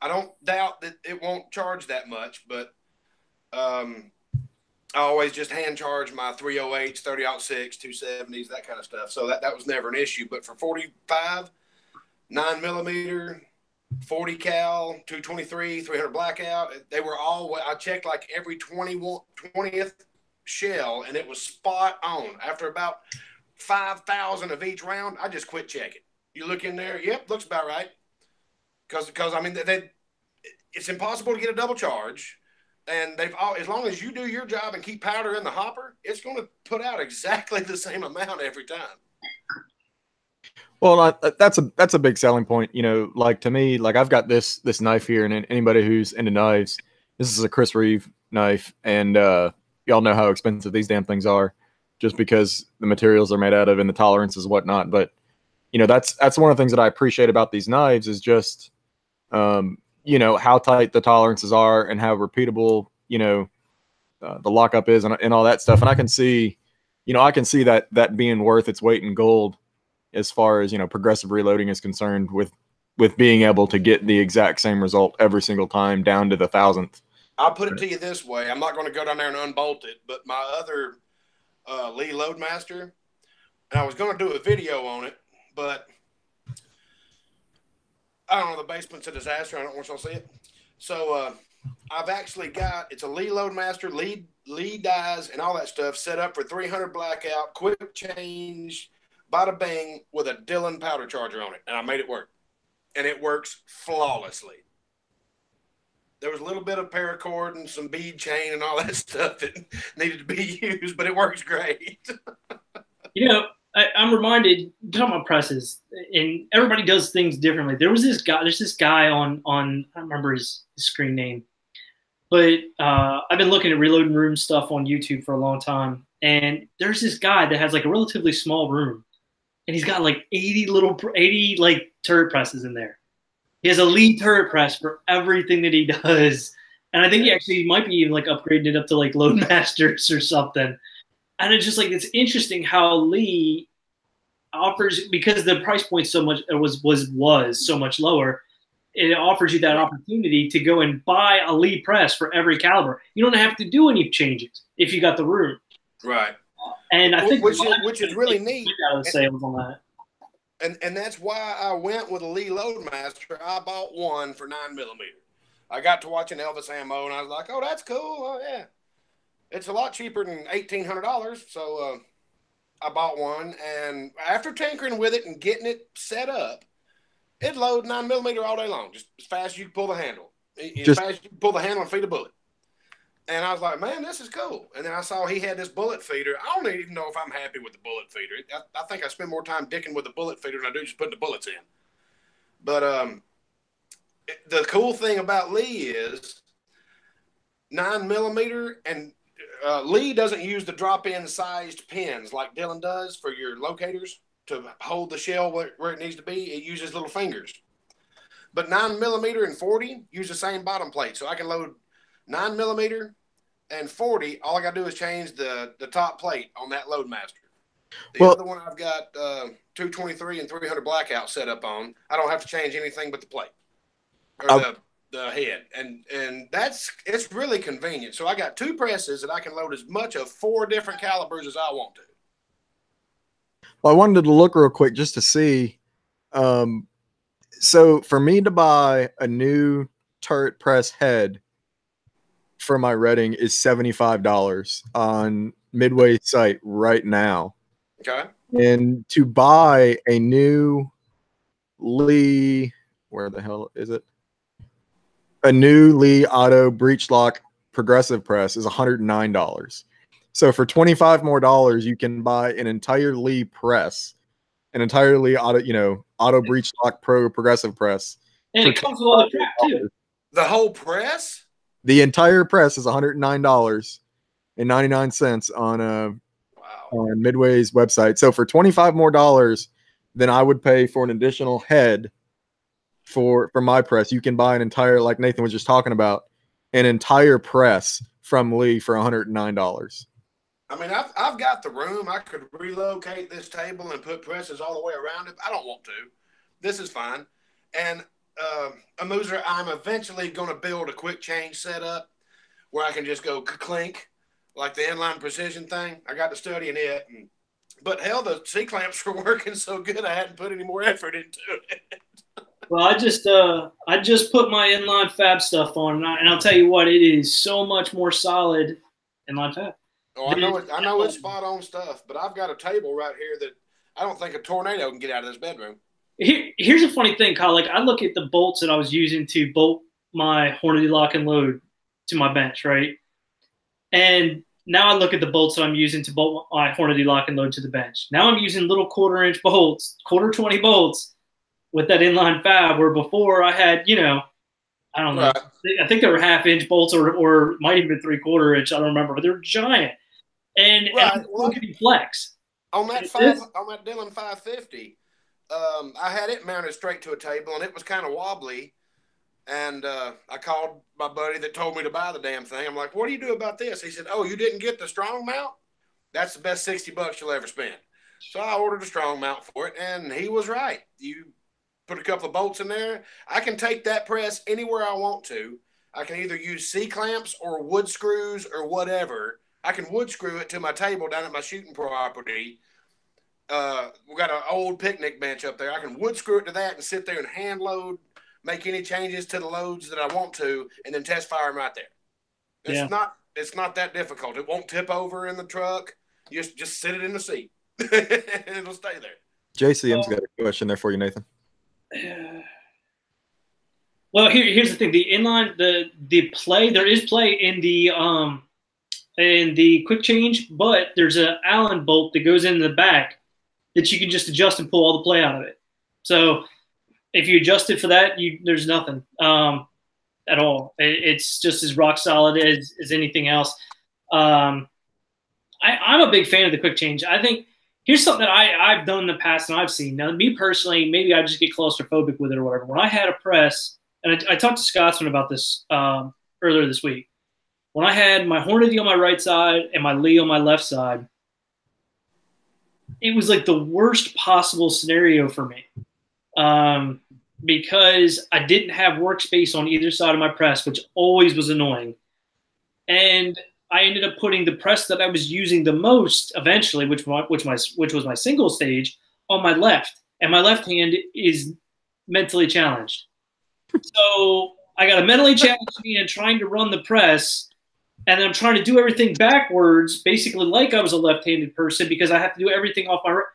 I don't doubt that it won't charge that much, but I always just hand charge my 308s, 30-06, 270s, that kind of stuff. So that was never an issue. But for 45, 9mm, 40 cal, 223, 300 blackout, they were all, I checked like every 20th shell, and it was spot on. After about 5,000 of each round, I just quit checking. You look in there, yep, looks about right. Because I mean, it's impossible to get a double charge. And as long as you do your job and keep powder in the hopper, it's going to put out exactly the same amount every time. Well, that's a big selling point. You know, like to me, like I've got this knife here, and anybody who's into knives, this is a Chris Reeve knife, and y'all know how expensive these damn things are, just because the materials they're made out of and the tolerances and whatnot. But you know, that's one of the things that I appreciate about these knives is just you know, how tight the tolerances are and how repeatable, you know, the lockup is and all that stuff. And I can see, you know, that being worth its weight in gold as far as, you know, progressive reloading is concerned with being able to get the exact same result every single time down to the 1,000th. I'll put it to you this way. I'm not going to go down there and unbolt it, but my other Lee Loadmaster, and I was going to do a video on it, but I don't know, the basement's a disaster. I don't want y'all to see it. So I've actually got, it's a Lee Loadmaster, lead dies, and all that stuff set up for 300 blackout, quick change, bada bang, with a Dillon powder charger on it. And I made it work. And it works flawlessly. There was a little bit of paracord and some bead chain and all that stuff that needed to be used, but it works great. You know, I'm reminded, talking about presses, and everybody does things differently. There's this guy on I don't remember his screen name, but I've been looking at reloading room stuff on YouTube for a long time, and there's this guy that has like a relatively small room, and he's got like 80 like turret presses in there, He has a Lee turret press for everything that he does. And I think he actually might be even like upgrading it up to like Loadmasters or something. And it's just like, it's interesting how Lee offers, because the price point so much was so much lower. It offers you that opportunity to go and buy a Lee press for every caliber. You don't have to do any changes if you got the room. Right. And I think which is really neat. Out of sales on that. And that's why I went with a Lee Loadmaster. I bought one for 9mm. I got to watching Elvis ammo, and I was like, "Oh, that's cool. Oh, yeah, it's a lot cheaper than $1,800." So I bought one, and after tinkering with it and getting it set up, it load 9mm all day long, just as fast as you can pull the handle. As fast as you can pull the handle and feed a bullet. And I was like, man, this is cool. And then I saw he had this bullet feeder. I don't even know if I'm happy with the bullet feeder. I think I spend more time dicking with the bullet feeder than I do just putting the bullets in. But the cool thing about Lee is 9mm, and Lee doesn't use the drop-in sized pins like Dylan does for your locators to hold the shell where it needs to be. It uses little fingers. But 9mm and 40 use the same bottom plate. So I can load 9mm and 40, all I got to do is change the top plate on that Loadmaster. The other one I've got 223 and 300 blackout set up on. I don't have to change anything but the plate or the head, and it's really convenient. So I got 2 presses that I can load as much of 4 different calibers as I want to. Well, I wanted to look real quick just to see. So for me to buy a new turret press head for my Redding is $75 on Midway's site right now. Okay. And to buy a new Lee, where the hell is it? A new Lee Auto Breech Lock Progressive Press is $109. So for $25 more, you can buy an entire Lee press, an entirely auto Breech Lock Pro Progressive Press. And it comes with all the crap too. The whole press? The entire press is $109.99 on Midway's website. So for $25 more than I would pay for an additional head for my press, you can buy an entire, like Nathan was just talking about, an entire press from Lee for $109. I mean, I've got the room. I could relocate this table and put presses all the way around it. I don't want to. This is fine. And Amuser, I'm eventually going to build a quick change setup where I can just go clink like the inline precision thing. I got to studying it, but hell, the C clamps were working so good I hadn't put any more effort into it. Well, I just put my inline fab stuff on, and I'll tell you what, it is so much more solid inline fab. Oh, I know it's spot on stuff, but I've got a table right here that I don't think a tornado can get out of this bedroom. Here's a funny thing, Kyle. Like, I look at the bolts that I was using to bolt my Hornady lock and load to my bench, right? And now I look at the bolts that I'm using to bolt my Hornady lock and load to the bench. Now I'm using little 1/4-inch bolts, 20 bolts with that inline fab, where before I had, I don't know. Right. I think they were 1/2-inch bolts or might even been 3/4-inch. I don't remember, but they're giant. And, right. And look at flex. On that Dylan 550, I had it mounted straight to a table, and it was kind of wobbly. And I called my buddy that told me to buy the damn thing. I'm like, what do you do about this? He said, oh, you didn't get the strong mount? That's the best $60 you'll ever spend. So I ordered a strong mount for it, and he was right. You put a couple of bolts in there. I can take that press anywhere I want to. I can either use C-clamps or wood screws or whatever. I can wood screw it to my table down at my shooting property. We got an old picnic bench up there. I can wood screw it to that and sit there and hand load, make any changes to the loads that I want to, and then test fire them right there. It's not that difficult. It won't tip over in the truck. You just sit it in the seat, and it'll stay there. JCM's got a question there for you, Nathan. Well, here's the thing: the inline, the play, there is play in the quick change, but there's an Allen bolt that goes in the back that you can just adjust and pull all the play out of it. So if you adjust it for that, there's nothing at all. It's just as rock solid as anything else. I'm a big fan of the quick change. I think here's something that I've done in the past and I've seen. Now, me personally, maybe I just get claustrophobic with it or whatever. When I had a press, and I talked to Scotsman about this earlier this week. When I had my Hornady on my right side and my Lee on my left side, it was like the worst possible scenario for me because I didn't have workspace on either side of my press, which always was annoying. And I ended up putting the press that I was using the most eventually, which was my single stage, on my left. And my left hand is mentally challenged. So I got a mentally challenged hand trying to run the press, and I'm trying to do everything backwards, basically like I was a left-handed person because I have to do everything off my right.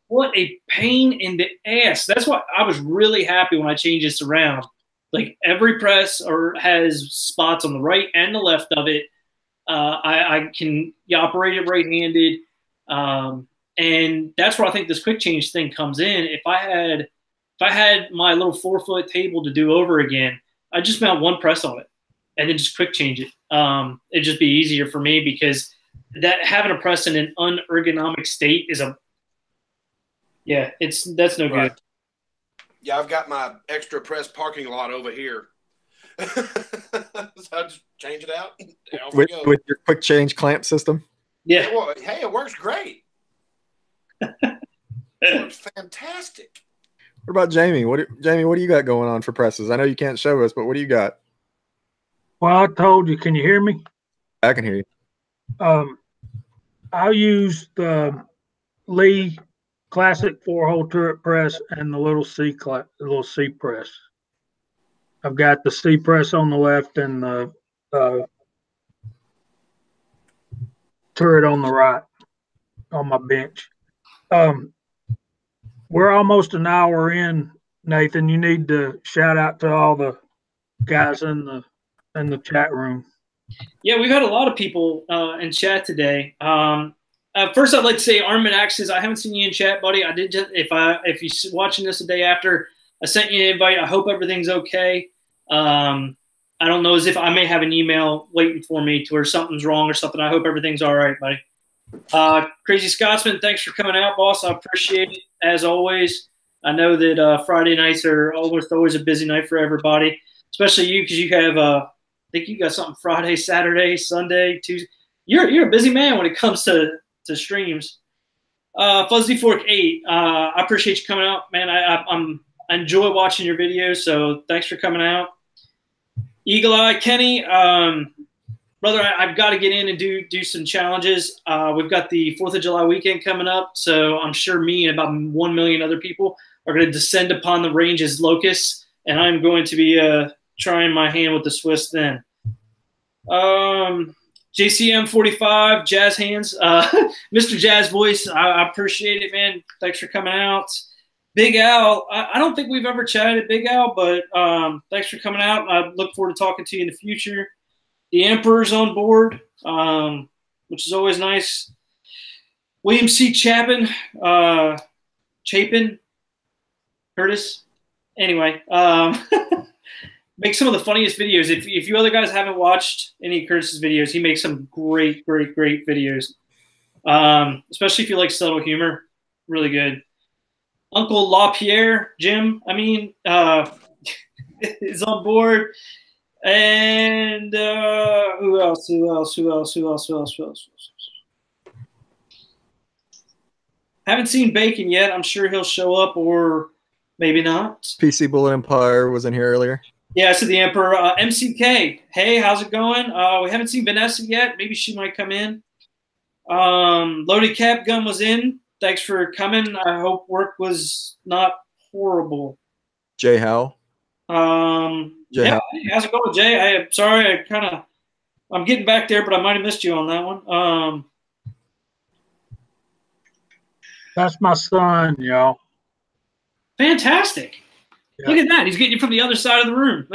What a pain in the ass. That's why I was really happy when I changed this around. Like every press has spots on the right and the left of it. I can operate it right-handed. And that's where I think this quick change thing comes in. If I had my little 4-foot table to do over again, I'd just mount one press on it and then just quick change it. It'd just be easier for me because that having a press in an unergonomic state is that's no good. Yeah, I've got my extra press parking lot over here. So I just change it out. With your quick change clamp system? Yeah. Hey, it works great. It works fantastic. What about Jamie? Jamie, what do you got going on for presses? I know you can't show us, but what do you got? Well, I told you. Can you hear me? I can hear you. I use the Lee Classic 4-hole turret press and the little C press. I've got the C press on the left and the turret on the right on my bench. We're almost an hour in, Nathan. You need to shout out to all the guys in the chat room. Yeah, we've had a lot of people in chat today. First, I'd like to say, Armin Axes, I haven't seen you in chat, buddy. I did just if you're watching this the day after, I sent you an invite. I hope everything's okay. I don't know as if I may have an email waiting for me to where something's wrong or something. I hope everything's all right, buddy. Crazy Scotsman, thanks for coming out, boss. I appreciate it as always. I know that Friday nights are almost always a busy night for everybody, especially you because you have I think you got something Friday, Saturday, Sunday, Tuesday. You're a busy man when it comes to streams. Fuzzy Fork 8, I appreciate you coming out, man. I enjoy watching your videos, so thanks for coming out. Eagle Eye Kenny, brother, I've got to get in and do some challenges. We've got the 4th of July weekend coming up, so I'm sure me and about 1 million other people are going to descend upon the range as locusts, and I'm going to be trying my hand with the Swiss then. JCM 45, Jazz Hands, Mr. Jazz Voice, I appreciate it, man. Thanks for coming out. Big Al, I don't think we've ever chatted, Big Al, but thanks for coming out. I look forward to talking to you in the future. The Emperor's on board, which is always nice. William C. Chapin, Curtis. Anyway, make some of the funniest videos. If you other guys haven't watched any of Curtis's videos, he makes some great videos. Especially if you like subtle humor. Really good. Uncle LaPierre, Jim, is on board. And who else? Haven't seen Bacon yet. I'm sure he'll show up or maybe not. PC Bullet Empire was in here earlier. Yeah, so the Emperor. MCK, hey, how's it going? We haven't seen Vanessa yet. Maybe she might come in. Loaded Cap Gun was in. Thanks for coming. I hope work was not horrible. Jay Howell. Yeah, how's it going, Jay? I'm sorry, I'm getting back there, but I might have missed you on that one. That's my son, y'all. Fantastic. Yeah. Look at that. He's getting you from the other side of the room.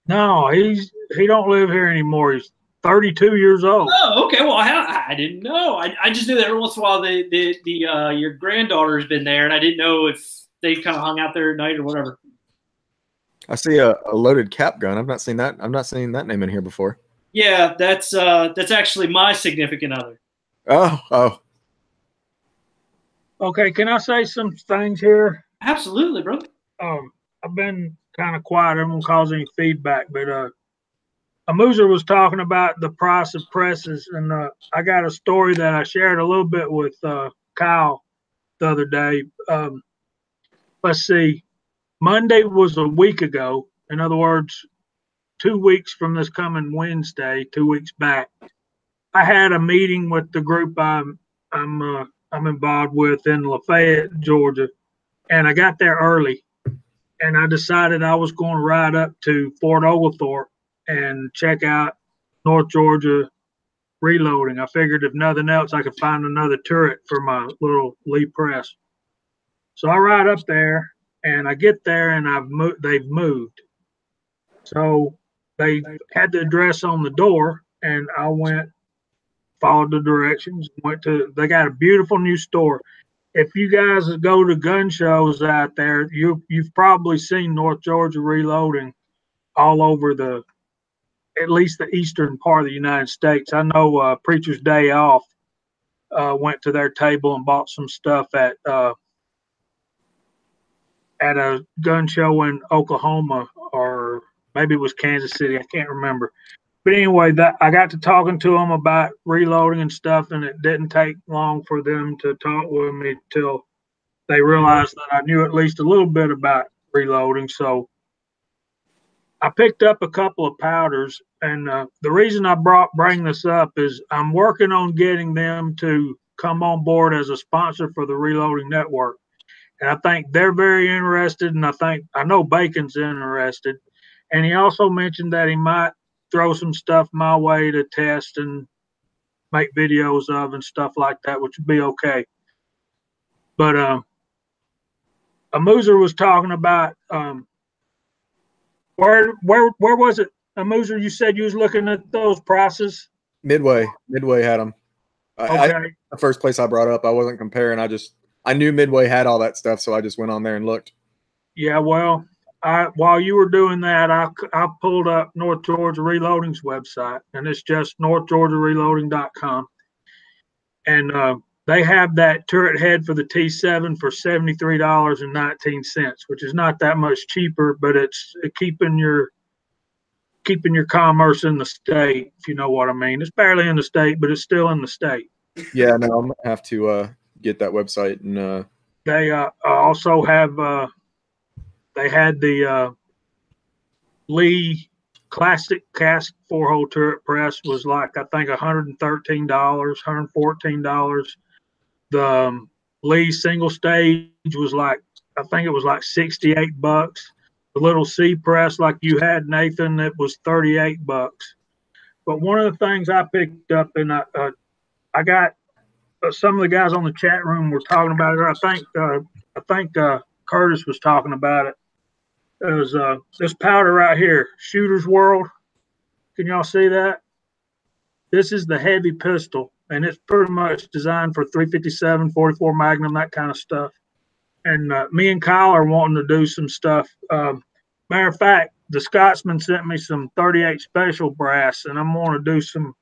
No, he don't live here anymore. He's 32 years old. Oh, okay. Well, I didn't know. I just knew that every once in a while your granddaughter's been there, and I didn't know if they kind of hung out there at night or whatever. I see a loaded cap gun. I've not seen that. I've not seen that name in here before. Yeah, that's actually my significant other. Oh. Okay, can I say some things here? Absolutely, bro. I've been kind of quiet. I don't cause any feedback, but Amuser was talking about the price of presses, and I got a story that I shared a little bit with Kyle the other day. Let's see, Monday was a week ago. In other words, 2 weeks from this coming Wednesday, 2 weeks back, I had a meeting with the group I'm involved with in Lafayette, Georgia, and I got there early, and I decided I was going to ride up to Fort Oglethorpe and check out North Georgia reloading. I figured if nothing else, I could find another turret for my little Lee press. So I ride up there, and I get there, and they've moved. So they had the address on the door, and I went, followed the directions, they got a beautiful new store. If you guys go to gun shows out there, you've probably seen North Georgia Reloading all over at least the eastern part of the United States. I know Preacher's Day Off went to their table and bought some stuff at a gun show in Oklahoma, or maybe it was Kansas City. I can't remember. But anyway, that I got to talking to them about reloading and stuff, and it didn't take long for them to talk with me till they realized that I knew at least a little bit about reloading. So I picked up a couple of powders, and the reason I bring this up is I'm working on getting them to come on board as a sponsor for the Reloading Network. And I think they're very interested, and I know Bacon's interested. And he also mentioned that he might throw some stuff my way to test and make videos of and stuff like that, which would be okay. But Amuser was talking about where was it? Amuser, you said you was looking at those prices. Midway had them. Okay. The first place I brought up, I wasn't comparing. I knew Midway had all that stuff, so I just went on there and looked. Yeah, well, while you were doing that, I pulled up North Georgia Reloading's website, and it's just northgeorgiareloading.com. And they have that turret head for the T7 for $73.19, which is not that much cheaper, but it's keeping your commerce in the state, if you know what I mean. It's barely in the state, but it's still in the state. Yeah, no, I'm gonna have to get that website. And they also have they had the Lee classic cast 4-hole turret press was like I think $113, $114. The Lee single stage was like I think it was like $68. The little C press like you had, Nathan, it was $38. But one of the things I picked up, and I got some of the guys on the chat room were talking about it. I think Curtis was talking about it. It was this powder right here, Shooter's World. Can y'all see that? This is the heavy pistol, and it's pretty much designed for 357, 44 Magnum, that kind of stuff. And me and Kyle are wanting to do some stuff. Matter of fact, the Scotsman sent me some 38 special brass, and I'm going to do some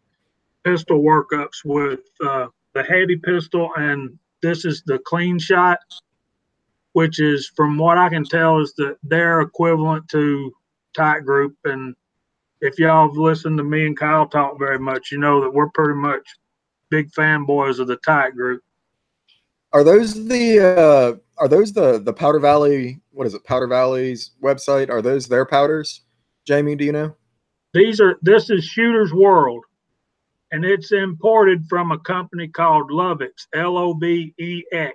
pistol workups with the heavy pistol, and this is the clean shot, which is, from what I can tell, is that they're equivalent to Tight Group. And if y'all have listened to me and Kyle talk very much, you know that we're pretty much big fanboys of the Tight Group. Are those the Powder Valley? What is it? Powder Valley's website? Are those their powders? Jamie, do you know? This is Shooter's World, and it's imported from a company called Lovex, Lovex,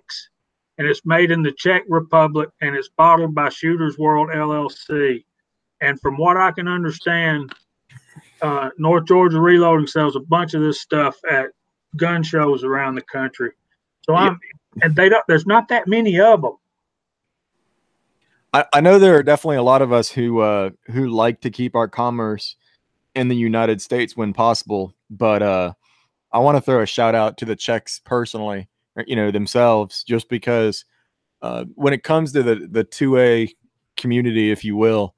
and it's made in the Czech Republic, and it's bottled by Shooter's World LLC. And from what I can understand, North Georgia Reloading sells a bunch of this stuff at gun shows around the country. So there's not that many of them. I know there are definitely a lot of us who like to keep our commerce in the United States when possible, but I want to throw a shout out to the Czechs personally, themselves, just because when it comes to the 2A community, if you will,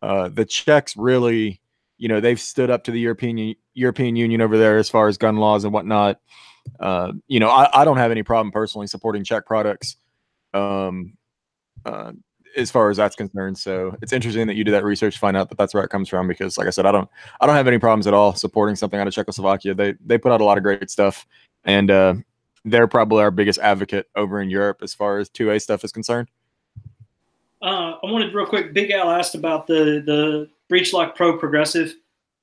the Czechs really you know, they've stood up to the European Union over there as far as gun laws and whatnot. You know, I don't have any problem personally supporting Czech products as far as that's concerned. So it's interesting that you do that research to find out that that's where it comes from, because like I said, I don't have any problems at all supporting something out of Czechoslovakia. They put out a lot of great stuff, and they're probably our biggest advocate over in Europe as far as 2A stuff is concerned. I wanted real quick. Big Al asked about the Breechlock Pro Progressive.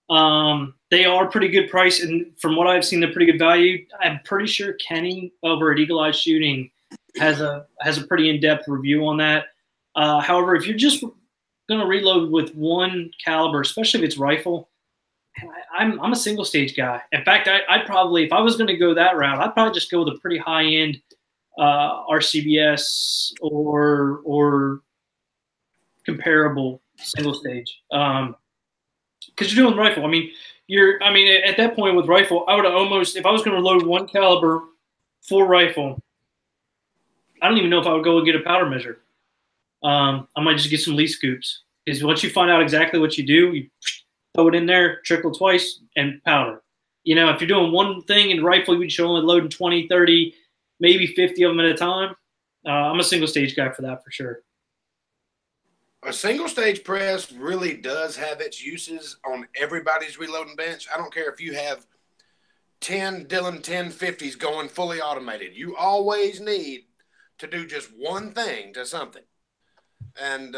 They are pretty good price, and from what I've seen, they're pretty good value. I'm pretty sure Kenny over at Eagle Eye Shooting has a pretty in-depth review on that. However, if you're just going to reload with one caliber, especially if it's rifle, I'm a single stage guy. In fact, I'd probably, if I was going to go that route, I'd probably just go with a pretty high end RCBS or comparable single stage. Because you're doing rifle. I mean, at that point with rifle, I would have almost, if I was going to load one caliber for rifle, I don't even know if I would go and get a powder measure. I might just get some leaf scoops. Because once you find out exactly what you do, you throw it in there, trickle twice, and powder. You know, if you're doing one thing in rifle, you're only loading 20, 30, maybe 50 of them at a time. I'm a single stage guy for that for sure. A single stage press really does have its uses on everybody's reloading bench. I don't care if you have 10 Dillon 1050s going fully automated. You always need to do just one thing to something. And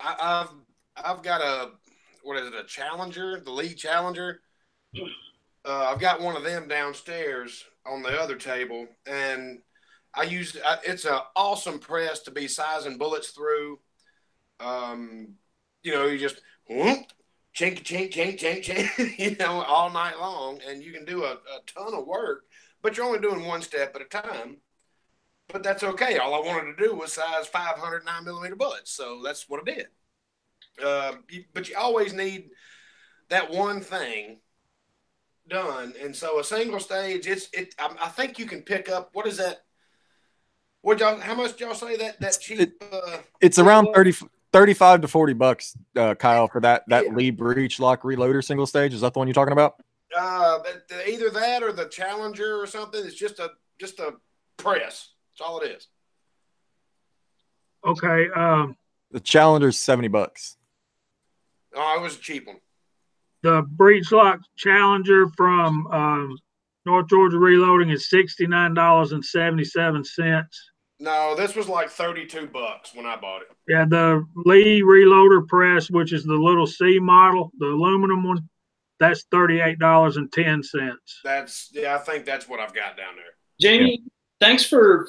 I've got a Challenger, the Lee Challenger. I've got one of them downstairs on the other table, and it's an awesome press to be sizing bullets through. You know, you just chink, chink, chink, chink, chink, you know, all night long, and you can do a ton of work, but you're only doing one step at a time. But that's okay. All I wanted to do was size 500 9mm bullets, so that's what I did. But you always need that one thing done, and so a single stage, I think you can pick up, what is that? How much did y'all say that cheap? It's around 35 to $40, Kyle, for that Lee Breechlock Reloader single stage. Is that the one you're talking about? Either that or the Challenger or something. It's just a press. That's all it is. Okay. The Challenger's $70. Oh, it was a cheap one. The Breechlock Challenger from North Georgia Reloading is $69.77. No, this was like $32 when I bought it. Yeah, the Lee Reloader press, which is the little C model, the aluminum one, that's $38.10. I think that's what I've got down there. Jamie, thanks for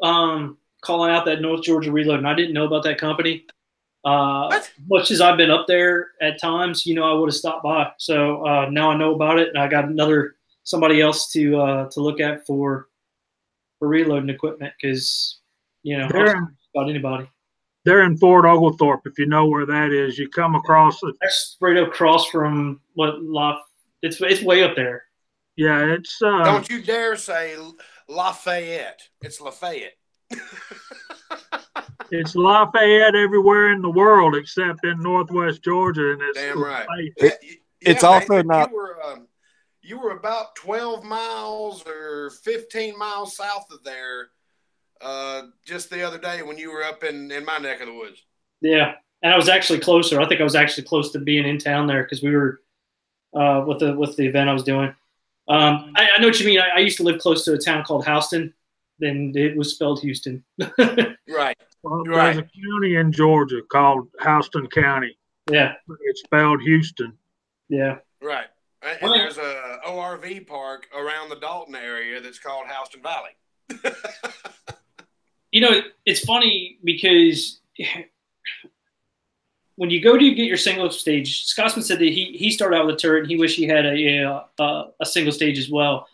calling out that North Georgia Reloading. I didn't know about that company. Much as I've been up there at times, you know, I would have stopped by. So now I know about it, and I got somebody else to look at for reloading equipment, because, you know, about anybody. They're in Fort Oglethorpe, if you know where that is. You come across it. That's right across from it's way up there. Yeah, it's don't you dare say Lafayette. It's Lafayette. It's Lafayette everywhere in the world except in Northwest Georgia, and it's damn right. It's also not. You were about 12 miles or 15 miles south of there just the other day when you were up in my neck of the woods. Yeah, and I was actually closer. I think I was actually close to being in town there because we were with the event I was doing. I know what you mean. I used to live close to a town called Houston. Then it was spelled Houston. Right. Well, there's a county in Georgia called Houston County. Yeah. It's spelled Houston. Yeah. Right. And there's a ORV park around the Dalton area that's called Houston Valley. You know, it's funny because when you go to get your single stage, Scotsman said that he started out with a turret and he wished he had a single stage as well.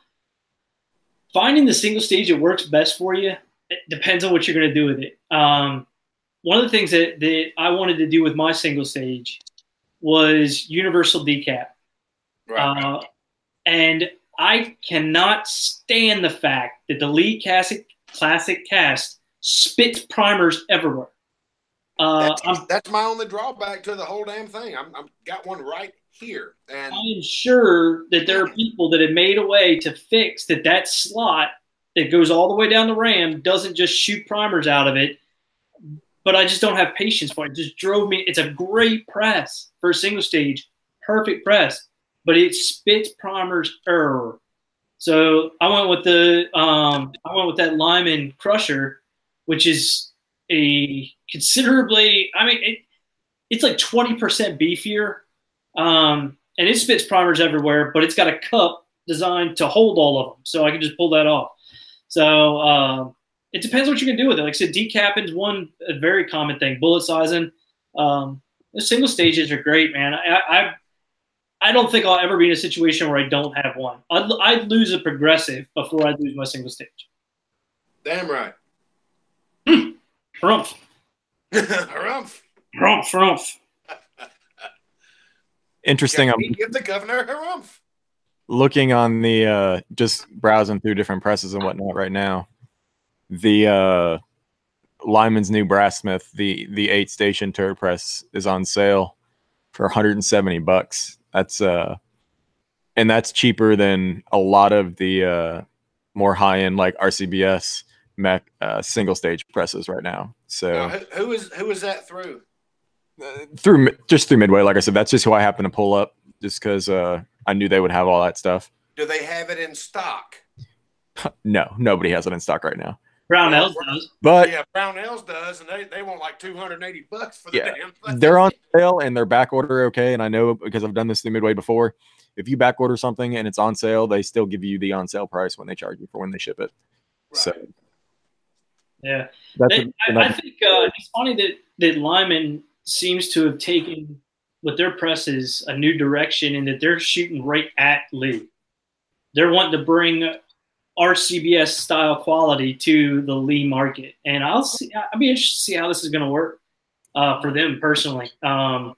Finding the single stage that works best for you, it depends on what you're going to do with it. One of the things that I wanted to do with my single stage was universal decap. Right. And I cannot stand the fact that the Lee Classic cast spits primers everywhere. That's my only drawback to the whole damn thing. I'm got one right here, and I am sure that there are people that have made a way to fix that slot that goes all the way down the ram doesn't just shoot primers out of it. But I just don't have patience for it. It just drove me. It's a great press for a single stage, perfect press, but it spits primers. So I went with that Lyman Crusher, which is a considerably. I mean, it's like 20% beefier, and it spits primers everywhere. But it's got a cup designed to hold all of them, so I can just pull that off. So it depends what you can do with it. Like I said, decapping's a very common thing. Bullet sizing, the single stages are great, man. I don't think I'll ever be in a situation where I don't have one. I'd lose a progressive before I'd lose my single stage. Damn right. Harumph. Harumph. Harumph. Harumph. Interesting. Yeah, give the governor a harumph. Looking on the just browsing through different presses and whatnot right now. The Lyman's new Brassmith, the 8-station turret press is on sale for $170. And that's cheaper than a lot of the more high-end like RCBS mech single stage presses right now. So now, who is that through? Through Midway, like I said, that's just who I happen to pull up, just because I knew they would have all that stuff. Do they have it in stock? No, nobody has it in stock right now. Brownells does. But yeah, Brownells does, and they want like $280 for the damn thing. They're on sale and they're back order okay. And I know because I've done this through Midway before. If you back order something and it's on sale, they still give you the on sale price when they charge you for when they ship it. Right. So yeah, I think it's funny that Lyman seems to have taken with their presses a new direction, and that they're shooting right at Lee. They're wanting to bring RCBS style quality to the Lee market, and I'll be interested to see how this is going to work for them personally. That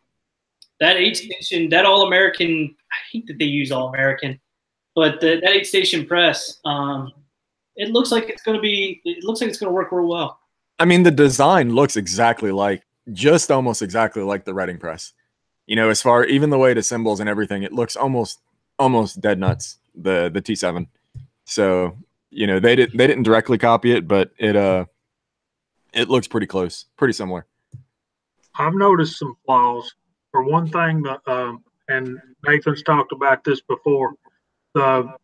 8-station, that All-American, I hate that they use All-American, but that 8-station press, it looks like it's going to work real well. I mean, the design looks just almost exactly like the Redding press. You know, as far even the way it assembles and everything, it looks almost dead nuts. The T7. So, you know, they didn't directly copy it, but it looks pretty close, pretty similar. I've noticed some flaws. For one thing, and Nathan's talked about this before, the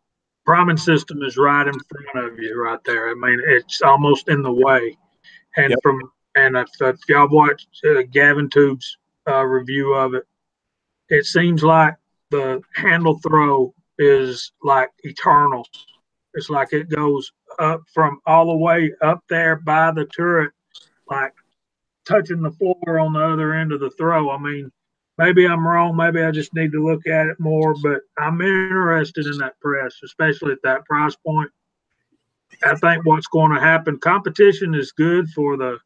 priming system is right in front of you, right there. I mean, it's almost in the way. And if y'all watched Gavin Tube's review of it, it seems like the handle throw is like eternal. It's like it goes up from all the way up there by the turret, like touching the floor on the other end of the throw. I mean, maybe I'm wrong. Maybe I just need to look at it more, but I'm interested in that press, especially at that price point. I think what's going to happen, competition is good for the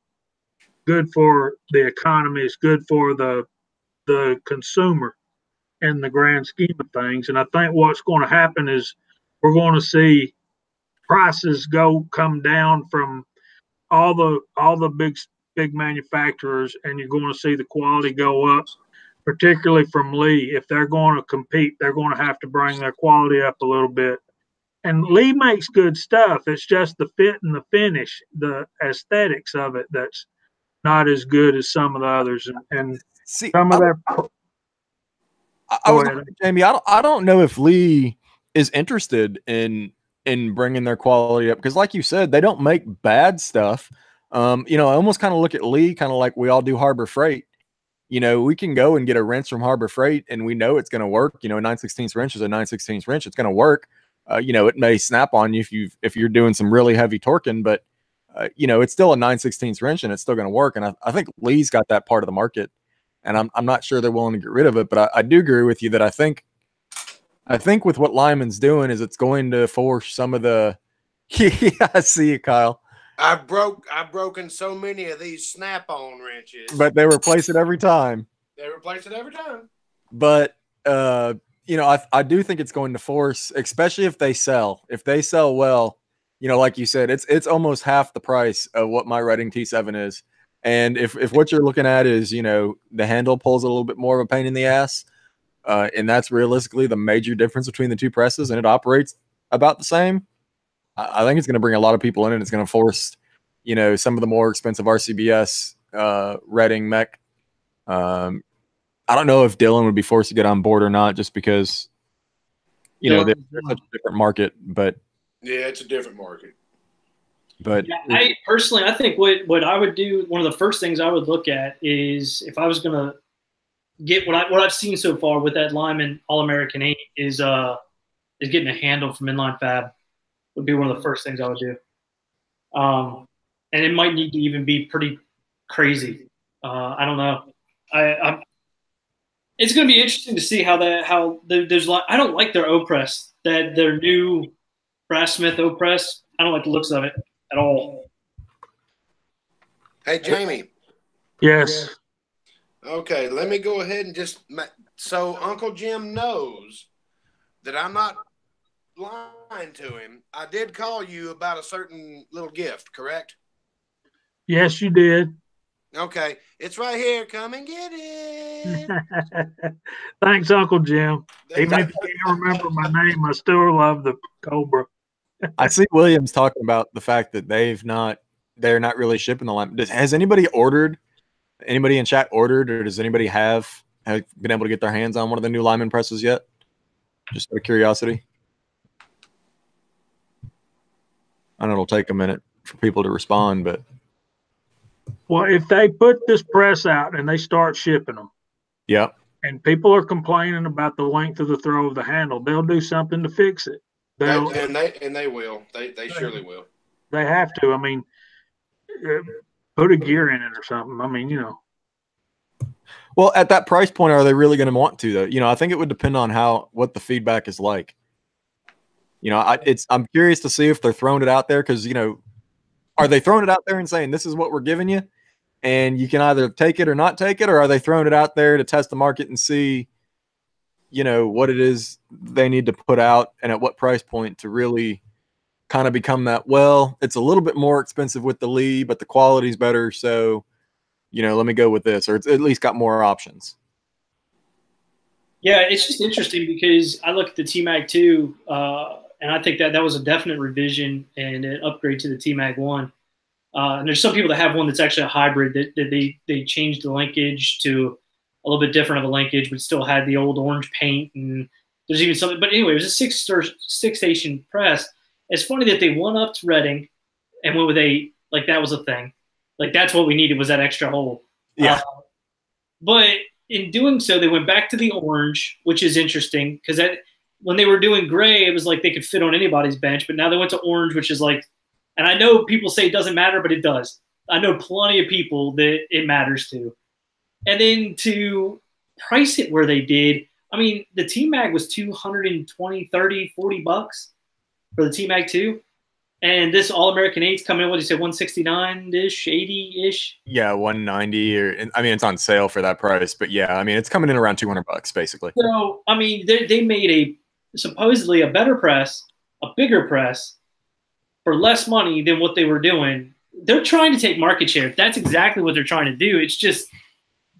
economy. It's good for the consumer in the grand scheme of things. And I think what's going to happen is we're going to see prices come down from all the big manufacturers, and you're going to see the quality go up, particularly from Lee. If they're going to compete, they're going to have to bring their quality up a little bit. And Lee makes good stuff. It's just the fit and the finish, the aesthetics of it that's not as good as some of the others. And see, some of their. Jamie, I don't know if Lee is interested in bringing their quality up, because, like you said, they don't make bad stuff. You know, I almost kind of look at Lee kind of like we all do Harbor Freight. You know, we can go and get a wrench from Harbor Freight, and we know it's going to work. You know, a 9/16 wrench is a 9/16 wrench. It's going to work. You know, it may snap on you if you're doing some really heavy torquing, but you know, it's still a 9/16 wrench, and it's still going to work. And I think Lee's got that part of the market, and I'm not sure they're willing to get rid of it. But I do agree with you that I think with what Lyman's doing is it's going to force some of the. Yeah, I see you, Kyle. I've broken so many of these snap-on wrenches, but they replace it every time. But you know, I do think it's going to force, especially if they sell well. You know, like you said, it's almost half the price of what my Redding T7 is, And if what you're looking at is, you know, the handle pulls a little bit more of a pain in the ass, and that's realistically the major difference between the two presses, and it operates about the same, I think it's going to bring a lot of people in, and it's going to force, you know, some of the more expensive RCBS Reading mech. I don't know if Dylan would be forced to get on board or not, just because, you know, they're such a different market. But yeah, it's a different market. But yeah, I think what I would do, one of the first things I would look at is, if I was going to get what I've seen so far with that Lyman All-American 8 is getting a handle from Inline Fab. Would be one of the first things I would do. And it might need to even be pretty crazy. I don't know. It's going to be interesting to see how there's I don't like their O-Press, their new Brass Smith O-Press. I don't like the looks of it at all. Hey, Jamie. Yes. Okay, let me go ahead and just so Uncle Jim knows that I'm not lying to him. I did call you about a certain little gift, correct? Yes, you did. Okay, it's right here. Come and get it. Thanks, Uncle Jim. Even if you can't remember my name, I still love the Cobra. I see Williams talking about the fact that they're not really shipping the Lyman. Has anybody ordered? Anybody in chat ordered, or does anybody have been able to get their hands on one of the new Lyman presses yet? Just out of curiosity. I know it'll take a minute for people to respond, but well, if they put this press out and they start shipping them, yeah, and people are complaining about the length of the throw of the handle, they'll do something to fix it. They will. They surely will. They have to. I mean, put a gear in it or something. I mean, you know. Well, at that price point, are they really going to want to, though? You know, I think it would depend on what the feedback is like. You know, I'm curious to see if they're throwing it out there, because, you know, are they throwing it out there and saying this is what we're giving you, and you can either take it or not take it, or are they throwing it out there to test the market and see, you know, what it is they need to put out and at what price point to really kind of become that, well, it's a little bit more expensive with the Lee, but the quality's better, so, you know, let me go with this, or it's at least got more options. Yeah, it's just interesting because I look at the T-Mag 2, and I think that was a definite revision and an upgrade to the T-Mag 1. And there's some people that have one that's actually a hybrid that they changed the linkage to a little bit different of a linkage, but still had the old orange paint. And there's even something. But anyway, it was a six-station press. It's funny that they one-upped Reading and went with like that was a thing. Like that's what we needed, was that extra hole. Yeah. But in doing so, they went back to the orange, which is interesting because when they were doing gray, it was like they could fit on anybody's bench. But now they went to orange, which is like, and I know people say it doesn't matter, but it does. I know plenty of people that it matters to. And then to price it where they did, I mean, the T-Mag was $220, $30, $40 for the T-Mag 2. And this All-American 8's coming in, what do you say, 169-ish, 80-ish? Yeah, 190, or I mean, it's on sale for that price, but yeah, I mean, it's coming in around $200 basically. So, I mean, they made supposedly a better press, a bigger press, for less money than what they were doing. They're trying to take market share. That's exactly what they're trying to do. It's just,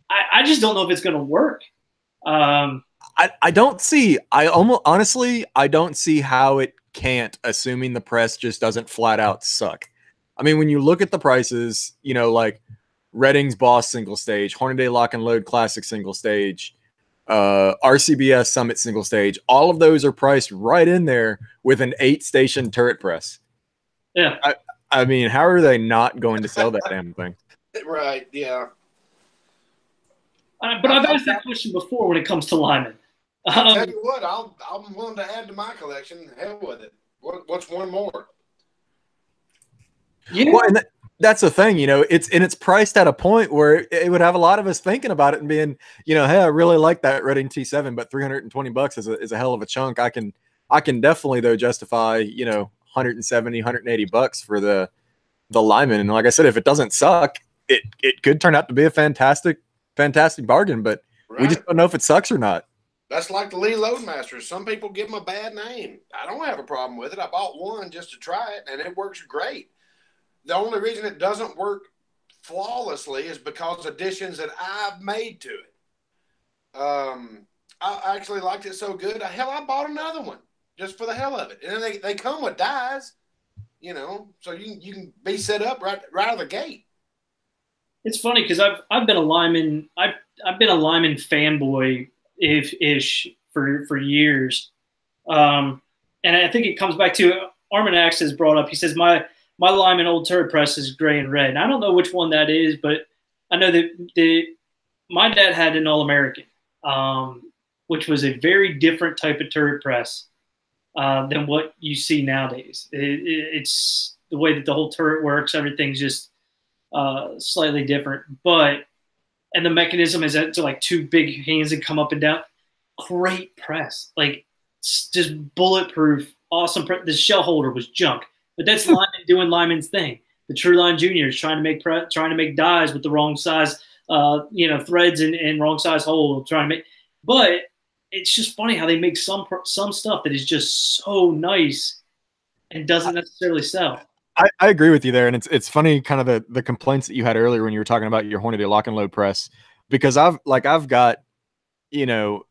I just don't know if it's going to work. I don't see, honestly, I don't see how it can't, assuming the press just doesn't flat out suck. I mean, when you look at the prices, you know, like Redding's Boss single stage, Hornaday Lock and Load Classic single stage, RCBS Summit single stage, all of those are priced right in there with an 8-station turret press. Yeah. I mean, how are they not going to sell that damn thing? Right, yeah. But I've asked that question before when it comes to Lyman. I'll tell you what, I'm willing to add to my collection. Hell with it. What's one more? Yeah. Well, and that's the thing, you know, it's priced at a point where it would have a lot of us thinking about it and being, you know, hey, I really like that Reading T7, but $320 is a hell of a chunk. I can definitely though justify, you know, 170, 180 bucks for the Lyman. And like I said, if it doesn't suck, it could turn out to be a fantastic bargain, but we just don't know if it sucks or not. That's like the Lee Loadmasters. Some people give them a bad name. I don't have a problem with it. I bought one just to try it, and it works great. The only reason it doesn't work flawlessly is because additions that I've made to it. I actually liked it so good. Hell, I bought another one just for the hell of it. And then they come with dies, you know, so you can be set up right out of the gate. It's funny because I've been a lineman. I've been a lineman fanboy ish for years. And I think it comes back to Armin Axe has brought up. He says my lineman old turret press is gray and red. And I don't know which one that is, but I know that my dad had an All-American, which was a very different type of turret press than what you see nowadays. It's the way that the whole turret works. Everything's just slightly different. And the mechanism is to like two big hands that come up and down. Great press. Like, just bulletproof, awesome. The shell holder was junk. But that's lineman doing lineman's thing. The True Line Juniors trying to make dies with the wrong size, threads and wrong size hole. But it's just funny how they make some stuff that is just so nice and doesn't necessarily sell. I agree with you there, and it's funny, kind of the complaints that you had earlier when you were talking about your Hornady lock and load press, because I've got, Hornady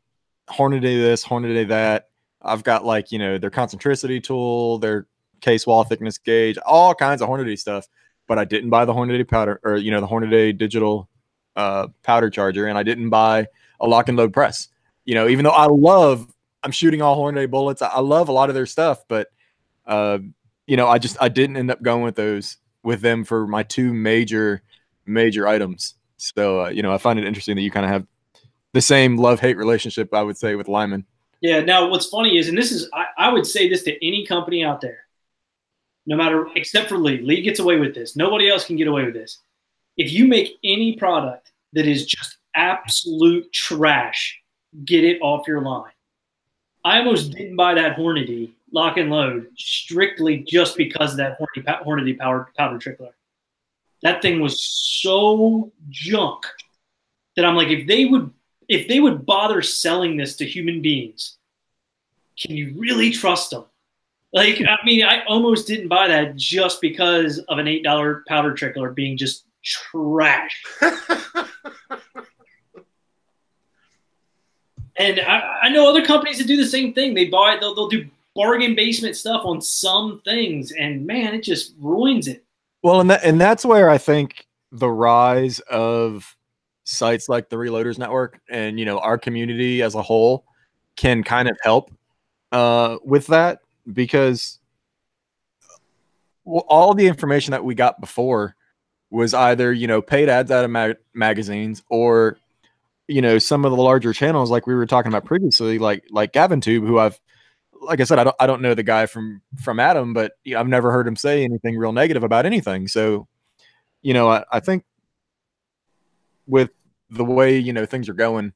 this, Hornady that. I've got their concentricity tool, their case wall thickness gauge, all kinds of Hornady stuff, but I didn't buy the Hornady powder or the Hornady digital powder charger, and I didn't buy a lock and load press. Even though I'm shooting all Hornady bullets, I love a lot of their stuff, but I didn't end up going with them for my two major items. So I find it interesting that you kind of have the same love-hate relationship, I would say, with Lyman. Yeah. Now, what's funny is, and this is, I would say this to any company out there, no matter, except for Lee. Lee gets away with this. Nobody else can get away with this. If you make any product that is just absolute trash, get it off your line. I almost didn't buy that Hornady lock and load strictly just because of that Hornady powder trickler. That thing was so junk that I'm like, if they would bother selling this to human beings, can you really trust them? Like, I mean, I almost didn't buy that just because of an $8 powder trickler being just trash. And I know other companies that do the same thing. They buy it, they'll do bargain basement stuff on some things, and man, it just ruins it. Well, and that's where I think the rise of sites like the Reloaders Network and our community as a whole can kind of help with that, because all the information that we got before was either paid ads out of magazines, or some of the larger channels like we were talking about previously, like GavinTube, who like I said, I don't know the guy from Adam, but I've never heard him say anything real negative about anything. So I think with the way things are going,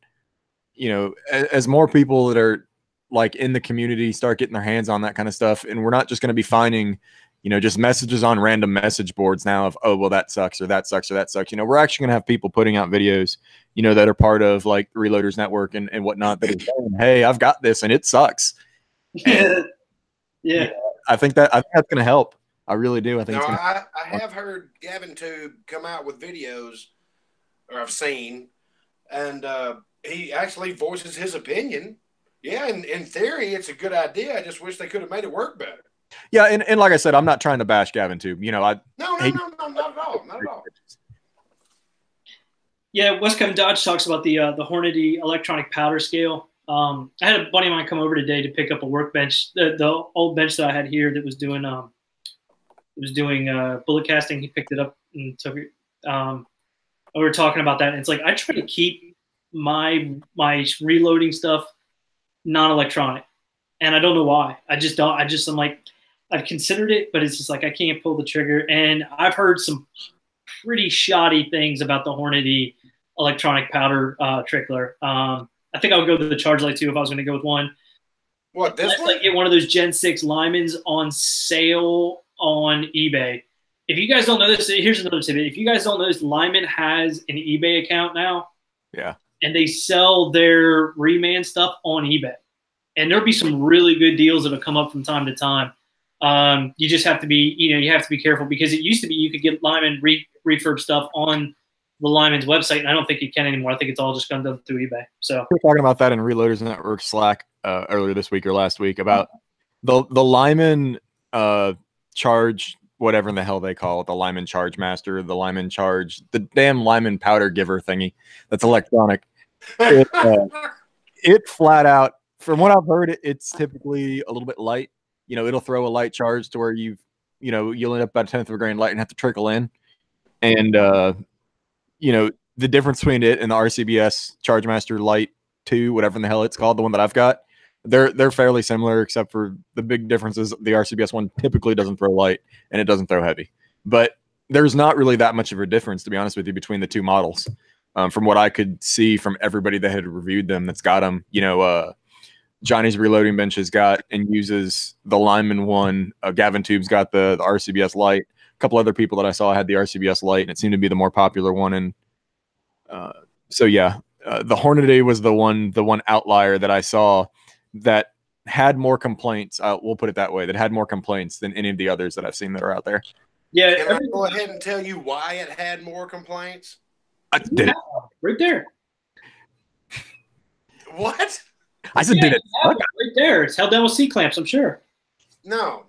as more people that are like in the community start getting their hands on that kind of stuff, and we're not just going to be finding just messages on random message boards now of, oh, well, that sucks, or that sucks, or that sucks. We're actually going to have people putting out videos that are part of like the Reloaders Network and whatnot, that are saying, hey, I've got this and it sucks. And, yeah, I think that's going to help. I really do. I think I have heard GavinTube come out with videos, or I've seen, and he actually voices his opinion. Yeah, in theory, it's a good idea. I just wish they could have made it work better. Yeah, and like I said, I'm not trying to bash GavinTube. No, not at all. Yeah, West Coast Dodge talks about the Hornady electronic powder scale. I had a buddy of mine come over today to pick up a workbench, the old bench that I had here that was doing bullet casting. He picked it up and took it. We were talking about that, and it's like I try to keep my reloading stuff non-electronic, and I don't know why. I'm like, I've considered it, but it's just like I can't pull the trigger. And I've heard some pretty shoddy things about the Hornady electronic powder trickler. I think I would go to the Charge Light too if I was going to go with one. What, this one? Like get one of those Gen 6 Lymans on sale on eBay. If you guys don't know this, here's another tidbit. If you guys don't know this, Lyman has an eBay account now. Yeah. And they sell their reman stuff on eBay. And there'll be some really good deals that'll come up from time to time. You just have to be, you have to be careful because it used to be you could get Lyman refurb stuff on the Lyman's website, and I don't think you can anymore. I think it's all just gone done through eBay. So we were talking about that in Reloaders Network Slack earlier this week or last week about the Lyman charge, whatever in the hell they call it, the Lyman Charge Master, the Lyman Charge, the damn Lyman Powder Giver thingy that's electronic. It flat out, from what I've heard, it's typically a little bit light. It'll throw a light charge to where you'll end up about 1/10 of a grain light and have to trickle in. And the difference between it and the RCBS Charge Master Light 2, whatever in the hell it's called, the one that I've got, they're fairly similar, except for the big difference is the RCBS one typically doesn't throw light and it doesn't throw heavy. But there's not really that much of a difference, to be honest with you, between the two models. From what I could see from everybody that had reviewed them that's got them, Johnny's Reloading Bench has got and uses the Lyman one. Gavin Tube's got the RCBS Light. A couple other people that I saw had the RCBS Light, and it seemed to be the more popular one. And so, yeah, the Hornady was the one outlier that I saw that had more complaints. We'll put it that way, that had more complaints than any of the others that I've seen that are out there. Yeah. Can I go ahead and tell you why it had more complaints? I did it. Right there. What? I said did it. Right there. It's held down with C-clamps, I'm sure. No.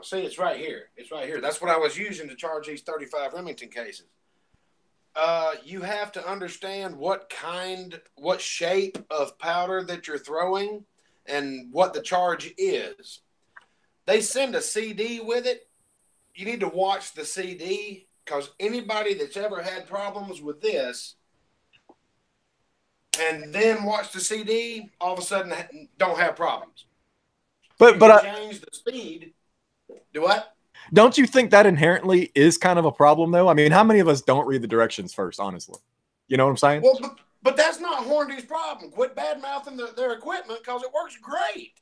See, it's right here. It's right here. That's what I was using to charge these 35 Remington cases. You have to understand what shape of powder that you're throwing and what the charge is. They send a CD with it. You need to watch the CD because anybody that's ever had problems with this and then watch the CD, all of a sudden don't have problems. But change the speed. Do what? Don't you think that inherently is kind of a problem, though? I mean, how many of us don't read the directions first, honestly? You know what I'm saying? Well, but that's not Hornady's problem. Quit bad-mouthing their equipment because it works great.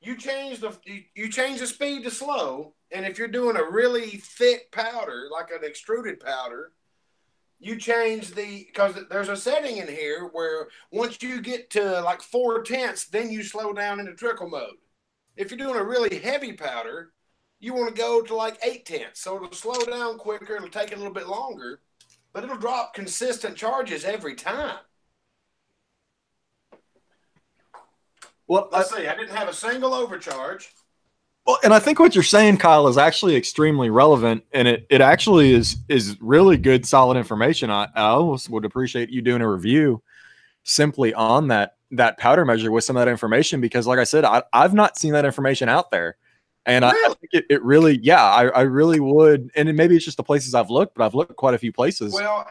You change the speed to slow, and if you're doing a really thick powder, like an extruded powder, you change because there's a setting in here where once you get to like 4/10, then you slow down into trickle mode. If you're doing a really heavy powder, you want to go to like 8/10. So it'll slow down quicker. It'll take a little bit longer, but it'll drop consistent charges every time. Well, let's see. I didn't have a single overcharge. Well, and I think what you're saying, Kyle, is actually extremely relevant, and it actually is really good, solid information. I almost would appreciate you doing a review simply on that powder measure with some of that information, because like I said, I've not seen that information out there. And really? I think it really, yeah, I really would. And maybe it's just the places I've looked, but I've looked quite a few places. Well,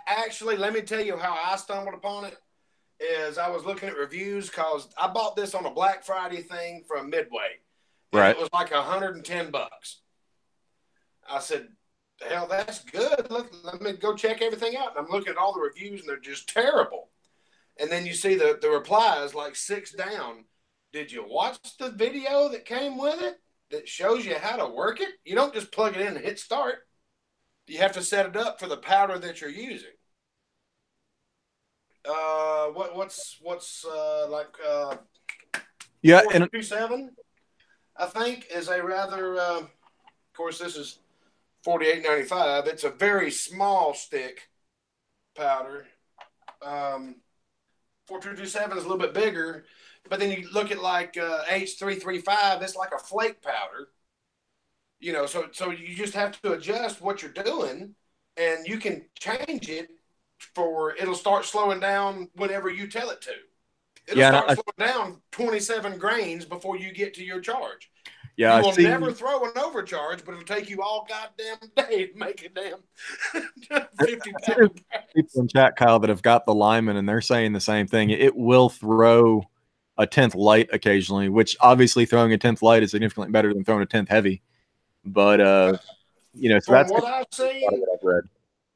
actually, let me tell you how I stumbled upon it. Is I was looking at reviews because I bought this on a Black Friday thing from Midway. Right. It was like $110. I said, hell, that's good. Let me go check everything out. And I'm looking at all the reviews, and they're just terrible. And then you see the replies like 6 down. Did you watch the video that came with it that shows you how to work it? You don't just plug it in and hit start. You have to set it up for the powder that you're using. What's yeah, 427, I think, is a rather of course this is $48.95. It's a very small stick powder. 4227 is a little bit bigger, but then you look at like H335, it's like a flake powder. So you just have to adjust what you're doing, and you can change it it'll start slowing down whenever you tell it to. It'll start slowing down 27 grains before you get to your charge. Yeah, you will never throw an overcharge, but it'll take you all goddamn day to make a damn 50 pound. People in chat, Kyle, that have got the Lyman, and they're saying the same thing. It will throw a 10th light occasionally, which obviously throwing a 10th light is significantly better than throwing a 10th heavy. But so from what I've seen, what I've read,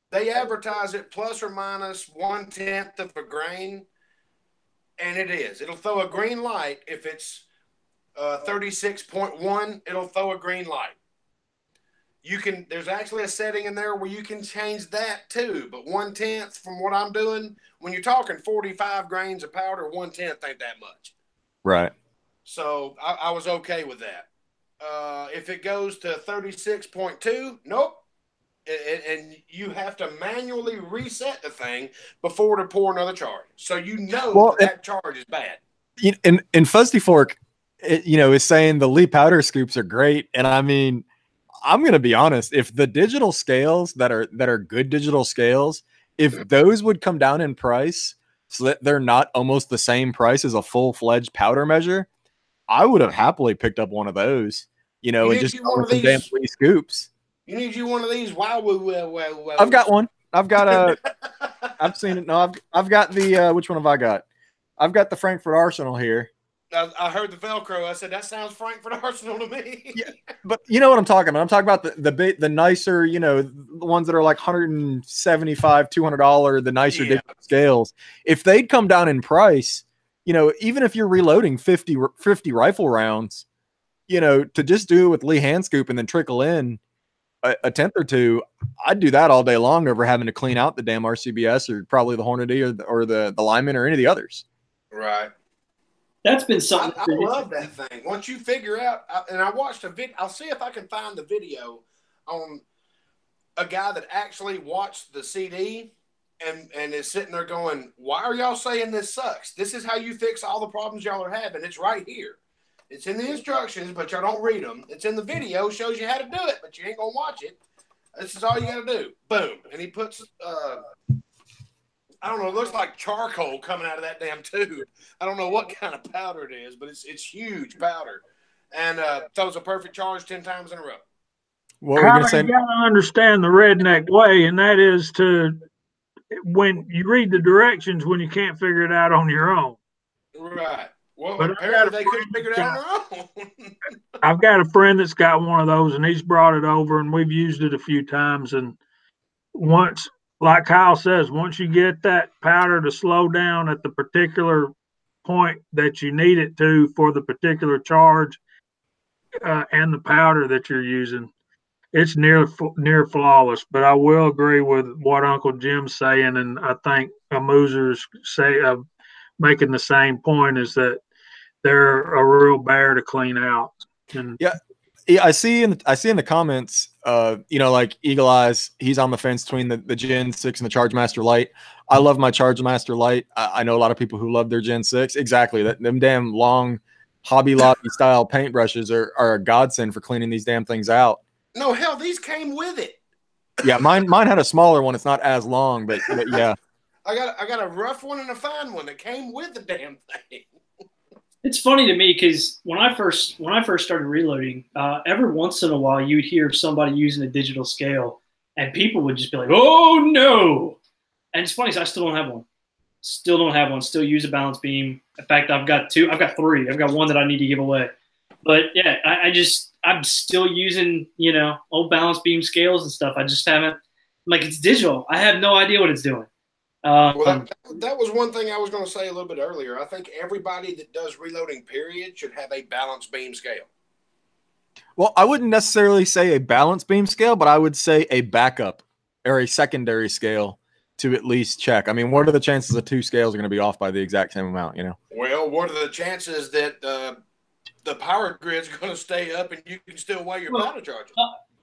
they advertise it plus or minus 1/10 of a grain, and it is. It'll throw a green light if it's 36.1. It'll throw a green light. There's actually a setting in there where you can change that too. But 1/10 from what I'm doing, when you're talking 45 grains of powder, 1/10 ain't that much. Right. So I was okay with that. If it goes to 36.2, nope. And you have to manually reset the thing before to pour another charge. So you know that charge is bad. In Fuzzy Fork, is saying the Lee powder scoops are great. And I mean, I'm going to be honest, if the digital scales that are good digital scales, if those would come down in price so that they're not almost the same price as a full-fledged powder measure, I would have happily picked up one of those, and just one of these damn Lee scoops. You need you one of these. Wow. I've got one. I've got I've seen it. No, I've got the which one have I got? I've got the Frankfurt Arsenal here. I heard the Velcro. I said that sounds Frankfurt Arsenal to me. Yeah, but you know what I'm talking about. I'm talking about the nicer, the ones that are like $175, $200, the nicer digital scales. If they'd come down in price, even if you're reloading 50 rifle rounds, to just do it with Lee hand scoop and then trickle in a tenth or two, I'd do that all day long over having to clean out the damn RCBS or probably the Hornady or the Lyman or any of the others. Right. That's been something. I love that thing. Once you figure out, and I watched a video, I'll see if I can find the video on a guy that actually watched the CD and is sitting there going, why are y'all saying this sucks? This is how you fix all the problems y'all are having. It's right here. It's in the instructions, but y'all don't read them. It's in the video, shows you how to do it, but you ain't going to watch it. This is all you got to do. Boom. And he puts, I don't know, it looks like charcoal coming out of that damn tube. I don't know what kind of powder it is, but it's huge powder. And throws a perfect charge 10 times in a row. Well, you got to understand the redneck way, and that is when you read the directions when you can't figure it out on your own. Right. Well, but apparently they couldn't figure it out on their own. I've got a friend that's got one of those, and he's brought it over, and we've used it a few times. And once, like Kyle says, once you get that powder to slow down at the particular point that you need it to for the particular charge and the powder that you're using, it's near flawless. But I will agree with what Uncle Jim's saying, and I think Moozer's making the same point, is that they're a real bear to clean out. And yeah, I see in the comments, like Eagle Eyes, he's on the fence between the Gen 6 and the Charge Master Light. I love my Charge Master Light. I know a lot of people who love their Gen 6. Exactly. Them damn long Hobby Lobby style paintbrushes are a godsend for cleaning these damn things out. No, hell, these came with it. Yeah, mine had a smaller one. It's not as long, but yeah. I got a rough one and a fine one that came with the damn thing. It's funny to me because when I first started reloading, every once in a while you'd hear somebody using a digital scale, and people would just be like, "Oh no!" And it's funny because I still don't have one. Still don't have one. Still use a balance beam. In fact, I've got two. I've got three. I've got one that I need to give away. But yeah, I'm still using old balance beam scales and stuff. I just haven't. Like, it's digital. I have no idea what it's doing. Well, that was one thing I was going to say a little bit earlier. I think everybody that does reloading, period, should have a balance beam scale. Well, I wouldn't necessarily say a balance beam scale, but I would say a backup or a secondary scale to at least check. I mean, what are the chances that two scales are going to be off by the exact same amount, Well, what are the chances that the power grid's going to stay up and you can still weigh your powder charges?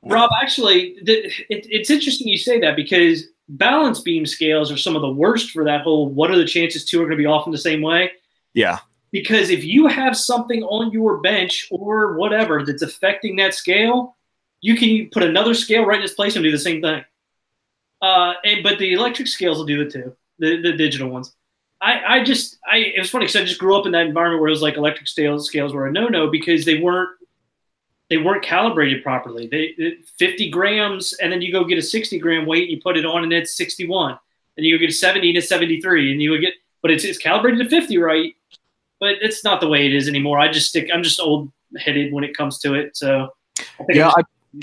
Rob, actually, it's interesting you say that, because balance beam scales are some of the worst for that whole what are the chances two are going to be off in the same way. Yeah. Because if you have something on your bench or whatever that's affecting that scale, you can put another scale right in its place and do the same thing. But the electric scales will do it too, the digital ones. It was funny because I just grew up in that environment where it was like electric scales were a no-no because they weren't calibrated properly. They 50 grams, and then you go get a 60 gram weight, and you put it on, and it's 61. And you go get a 70 and it's 73, and you would get, but it's calibrated to 50, right? But it's not the way it is anymore. I'm just old headed when it comes to it. So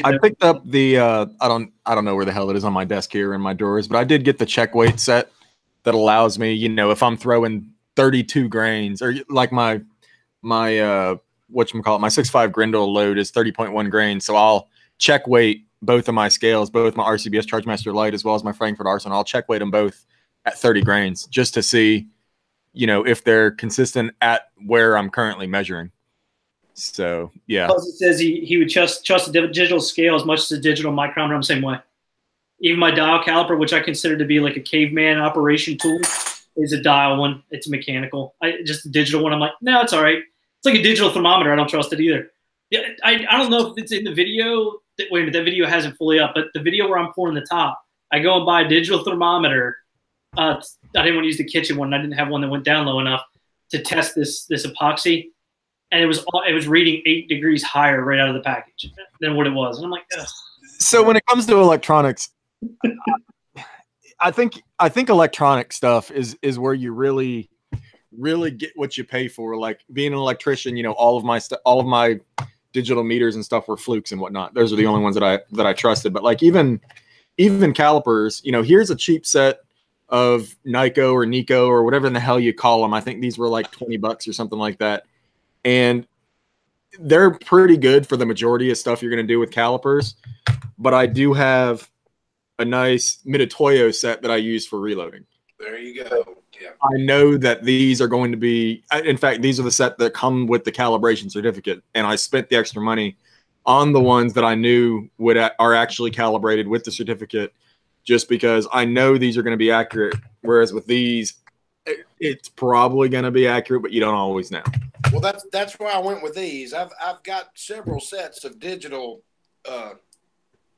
I picked up the I don't know where the hell it is on my desk here in my drawers, but I did get the check weight set that allows me, if I'm throwing 32 grains, or like my whatchamacallit, my 6.5 Grindle load is 30.1 grains. So I'll check weight both of my scales, both my RCBS Chargemaster Light as well as my Frankfurt Arsenal. I'll check weight them both at 30 grains just to see, if they're consistent at where I'm currently measuring. So yeah. Plus, it says he would trust a digital scale as much as a digital micrometer. I'm the same way. Even my dial caliper, which I consider to be like a caveman operation tool, is a dial one. It's mechanical. Just a digital one. I'm like, no, it's all right. It's like a digital thermometer. I don't trust it either. Yeah, I don't know if it's in the video. Wait a minute, that video hasn't fully up, but the video where I'm pouring the top, I go and buy a digital thermometer. I didn't want to use the kitchen one. I didn't have one that went down low enough to test this epoxy, and it was reading 8 degrees higher right out of the package than what it was. And I'm like, ugh. So when it comes to electronics, I think electronic stuff is where you really get what you pay for. Like being an electrician, you know, all of my digital meters and stuff were flukes and whatnot. Those are the only ones that I trusted. But like even calipers, you know, here's a cheap set of Nico or Nico or whatever in the hell you call them. I think these were like $20 or something like that. And they're pretty good for the majority of stuff you're going to do with calipers. But I do have a nice Mitutoyo set that I use for reloading. There you go. Yeah. I know that these are going to be, in fact, these are the set that come with the calibration certificate. And I spent the extra money on the ones that I knew are actually calibrated with the certificate, just because I know these are going to be accurate. Whereas with these, it's probably going to be accurate, but you don't always know. Well, that's why I went with these. I've got several sets of digital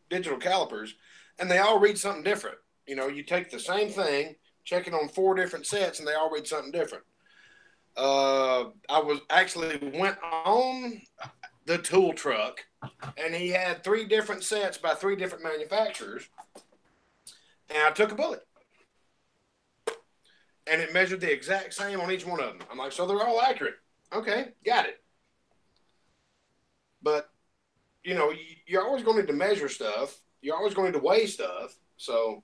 calipers, and they all read something different. You know, you take the same thing, check it on 4 different sets, and they all read something different. I went on the tool truck, and he had 3 different sets by 3 different manufacturers, and I took a bullet. And it measured the exact same on each one of them. I'm like, so they're all accurate. Okay, got it. But, you know, you're always going to need to measure stuff. You're always going to weigh stuff. So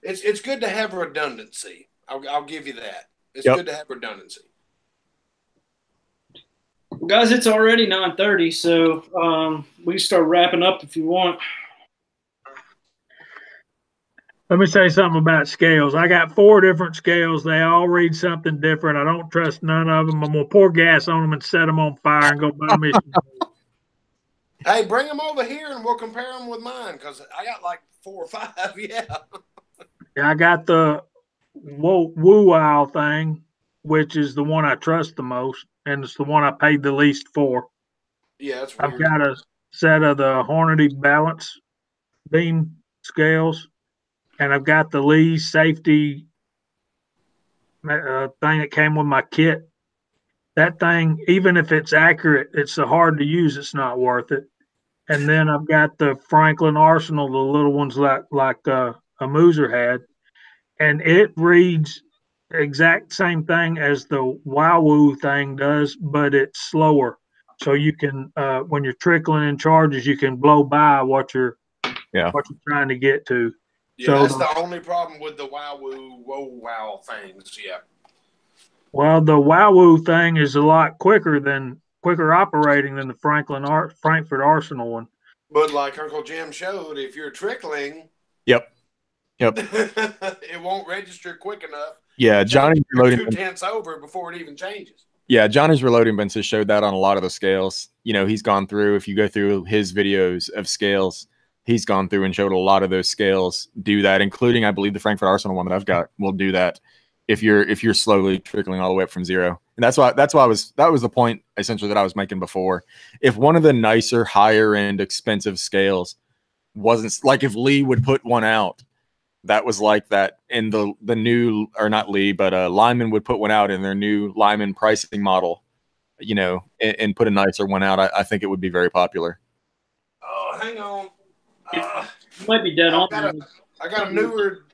it's good to have redundancy. I'll give you that. It's good to have redundancy. Well, guys, it's already 9:30, so we can start wrapping up if you want. Let me say something about scales. I got 4 different scales. They all read something different. I don't trust none of them. I'm going to pour gas on them and set them on fire and go buy me some. Hey, bring them over here and we'll compare them with mine, because I got like 4 or 5. Yeah. Yeah, I got the Woo-Wow thing, which is the one I trust the most, and it's the one I paid the least for. Yeah, that's weird. I've got a set of the Hornady balance beam scales, and I've got the Lee safety thing that came with my kit. That thing, even if it's accurate, it's so hard to use, it's not worth it. And then I've got the Franklin Arsenal, the little ones like a Mooser had, and it reads the exact same thing as the Wowoo thing does, but it's slower. So you can, when you're trickling in charges, you can blow by what you're trying to get to. Yeah, so that's the only problem with the wow things. Yeah. Well, the Wowoo thing is a lot quicker operating than the Frankfurt Arsenal one. But like Uncle Jim showed, if you're trickling, Yep. it won't register quick enough. Yeah, Johnny's reloading 2/10 over before it even changes. Yeah, Johnny's reloading bins has showed that on a lot of the scales. You know, he's gone through, if you go through his videos of scales, he's gone through and showed a lot of those scales do that, including, I believe, the Frankfurt Arsenal one that I've got will do that if you're slowly trickling all the way up from 0. And that was the point essentially that I was making before. If one of the nicer, higher end, expensive scales wasn't, like if Lee would put one out that was like that in the new, or not Lee, but Lyman would put one out in their new Lyman pricing model, you know, and put a nicer one out, I think it would be very popular. Oh, hang on. You might be dead on. I got a newer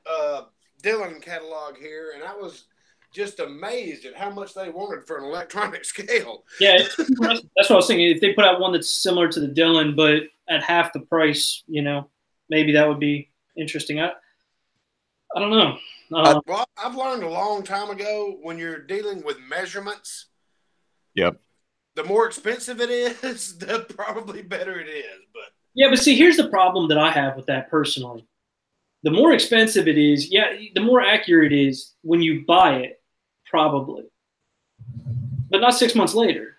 Dillon catalog here, and I was just amazed at how much they wanted for an electronic scale. Yeah, that's what I was thinking. If they put out one that's similar to the Dillon, but at half the price, you know, maybe that would be interesting. I don't know. Well, I've learned a long time ago, when you're dealing with measurements, yep, the more expensive it is, the probably better it is. But yeah, but see, here's the problem that I have with that personally. The more expensive it is, yeah, the more accurate it is when you buy it, probably. But not 6 months later.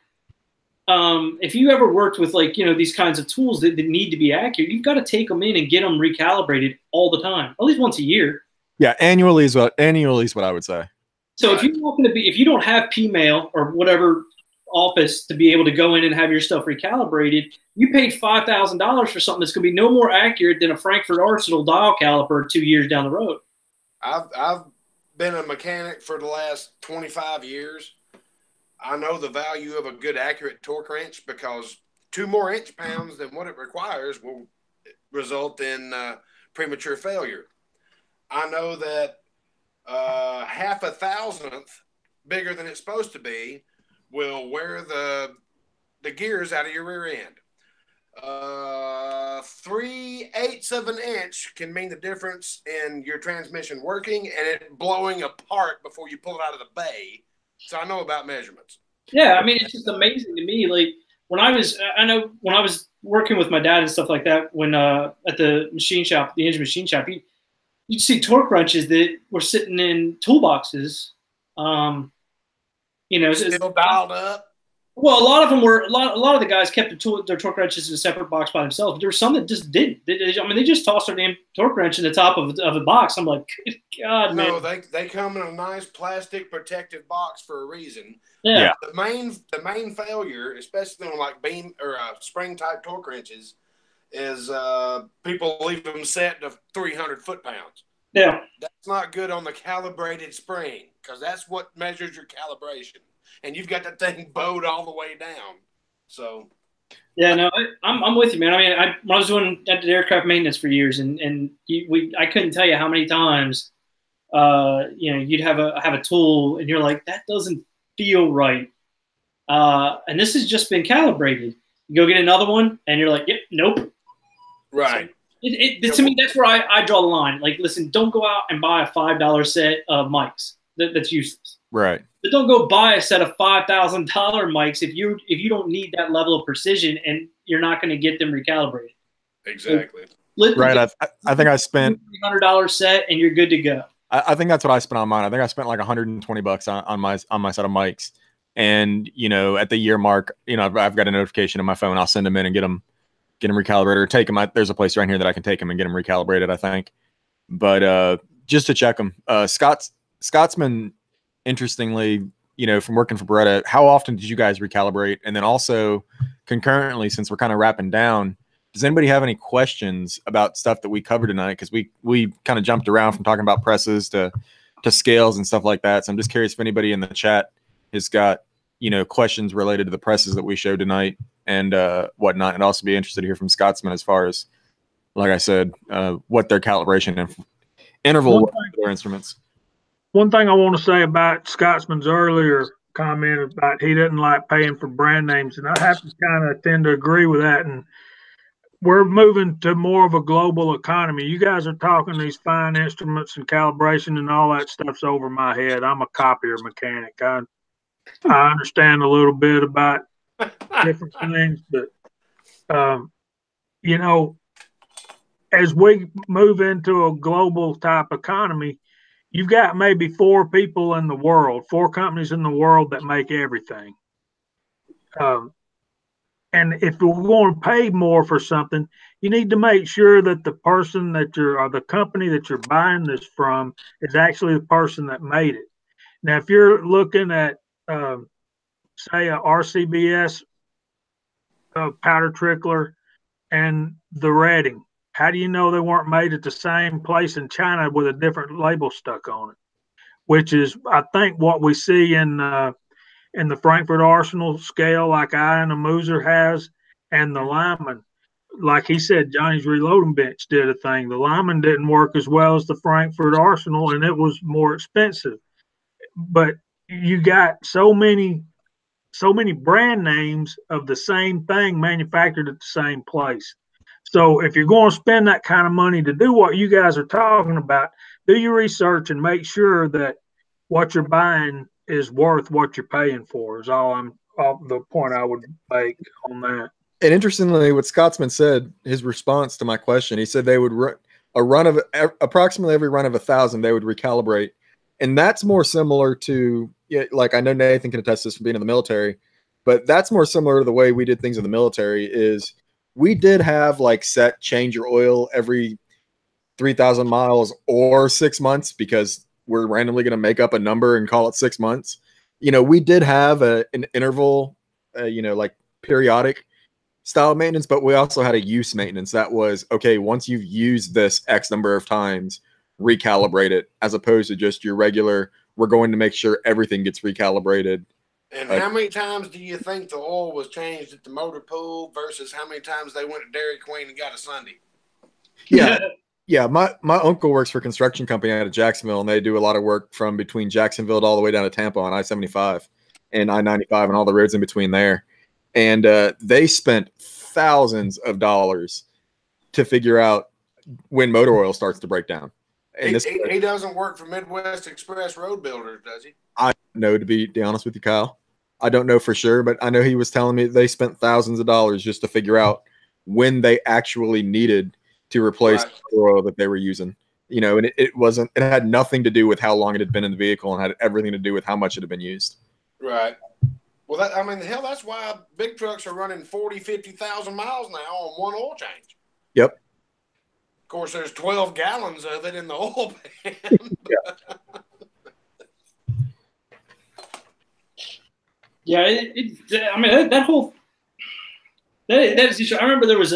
if you ever worked with like, you know, these kinds of tools that need to be accurate, you've got to take them in and get them recalibrated all the time, at least once a year. Yeah, annually is what I would say. So if you're not going to be, if you don't have P-mail or whatever office to be able to go in and have your stuff recalibrated, you paid $5,000 for something that's going to be no more accurate than a Frankfurt Arsenal dial caliper 2 years down the road. I've been a mechanic for the last 25 years. I know the value of a good accurate torque wrench, because 2 more inch-pounds than what it requires will result in premature failure. I know that half a thousandth bigger than it's supposed to be will wear the gears out of your rear end. 3/8 of an inch can mean the difference in your transmission working and it blowing apart before you pull it out of the bay. So I know about measurements. Yeah, I mean, it's just amazing to me. Like I know when I was working with my dad and stuff like that, when at the machine shop, the engine machine shop, you'd see torque wrenches that were sitting in toolboxes. You know, still dialed up. Well, a lot of them were. A lot of the guys kept their torque wrenches in a separate box by themselves. But there were some that just didn't. I mean, they just tossed their damn torque wrench in the top of a box. I'm like, good God, man. No, they come in a nice plastic protective box for a reason. Yeah. The main failure, especially on like beam or spring type torque wrenches, is people leave them set to 300 foot-pounds. Yeah. That's not good on the calibrated spring, because that's what measures your calibration. And you've got that thing bowed all the way down. So, yeah, no, I'm with you, man. I mean, when I was doing aircraft maintenance for years, and I couldn't tell you how many times, you know, you'd have a tool, and you're like, that doesn't feel right, and this has just been calibrated. You go get another one, and you're like, yep, nope. Right. So to me, that's where I draw the line. Like, listen, don't go out and buy a $5 set of mics. That's useless. Right. But don't go buy a set of $5,000 mics if you don't need that level of precision and you're not going to get them recalibrated. Exactly. Right. I think I spent $300 set and you're good to go. I think that's what I spent on mine. I think I spent like $120 on my set of mics. And, you know, at the year mark, you know, I've got a notification on my phone. I'll send them in and get them recalibrated, or take them. There's a place right here that I can take them and get them recalibrated, I think. But just to check them, Scotsman, interestingly, you know, from working for Beretta, how often did you guys recalibrate? And then also concurrently, since we're kind of wrapping down, does anybody have any questions about stuff that we covered tonight? Because we kind of jumped around from talking about presses to scales and stuff like that. So I'm just curious if anybody in the chat has got, you know, questions related to the presses that we showed tonight and whatnot. And also be interested to hear from Scotsman as far as, like I said, what their calibration and interval for their instruments. One thing I want to say about Scotsman's earlier comment about he doesn't like paying for brand names, and I have to kind of tend to agree with that. And we're moving to more of a global economy. You guys are talking these fine instruments and calibration and all that stuff's over my head. I'm a copier mechanic. I understand a little bit about different things, but you know, as we move into a global type economy, you've got maybe 4 people in the world, 4 companies in the world that make everything. And if we're going to pay more for something, you need to make sure that the person that or the company that you're buying this from is actually the person that made it. Now, if you're looking at, say, a RCBS powder trickler and the Redding, how do you know they weren't made at the same place in China with a different label stuck on it? Which is, I think, what we see in the Frankfurt Arsenal scale, like Ian Amuser has, and the Lyman. Like he said, Johnny's reloading bench did a thing. The Lyman didn't work as well as the Frankfurt Arsenal, and it was more expensive. But you got so many brand names of the same thing manufactured at the same place. So if you're going to spend that kind of money to do what you guys are talking about, do your research and make sure that what you're buying is worth what you're paying for. Is all the point I would make on that. And interestingly, what Scotsman said, his response to my question, he said they would approximately every run of 1,000, they would recalibrate. And that's more similar to, like, I know Nathan can attest to this from being in the military. But that's more similar to the way we did things in the military. Is we did have like set change your oil every 3,000 miles or 6 months, because we're randomly going to make up a number and call it 6 months. We did have an interval, like periodic style maintenance, but we also had a use maintenance that was, okay, once you've used this X number of times, recalibrate it, as opposed to just your regular, we're going to make sure everything gets recalibrated. And how many times do you think the oil was changed at the motor pool versus how many times they went to Dairy Queen and got a Sunday? Yeah. Yeah, my uncle works for a construction company out of Jacksonville, and they do a lot of work from between Jacksonville all the way down to Tampa on I-75 and I-95 and all the roads in between there. And they spent thousands of dollars to figure out when motor oil starts to break down. And he doesn't work for Midwest Express Road Builders, does he? I don't know, to be honest with you, Kyle. I don't know for sure, but I know he was telling me they spent thousands of dollars just to figure out when they actually needed to replace the oil that they were using. And it had nothing to do with how long it had been in the vehicle, and had everything to do with how much it had been used. Right. Well, hell, that's why big trucks are running 40, 50,000 miles now on one oil change. Yep. Of course, there's 12 gallons of it in the oil pan. Yeah, that whole that's just, I remember there was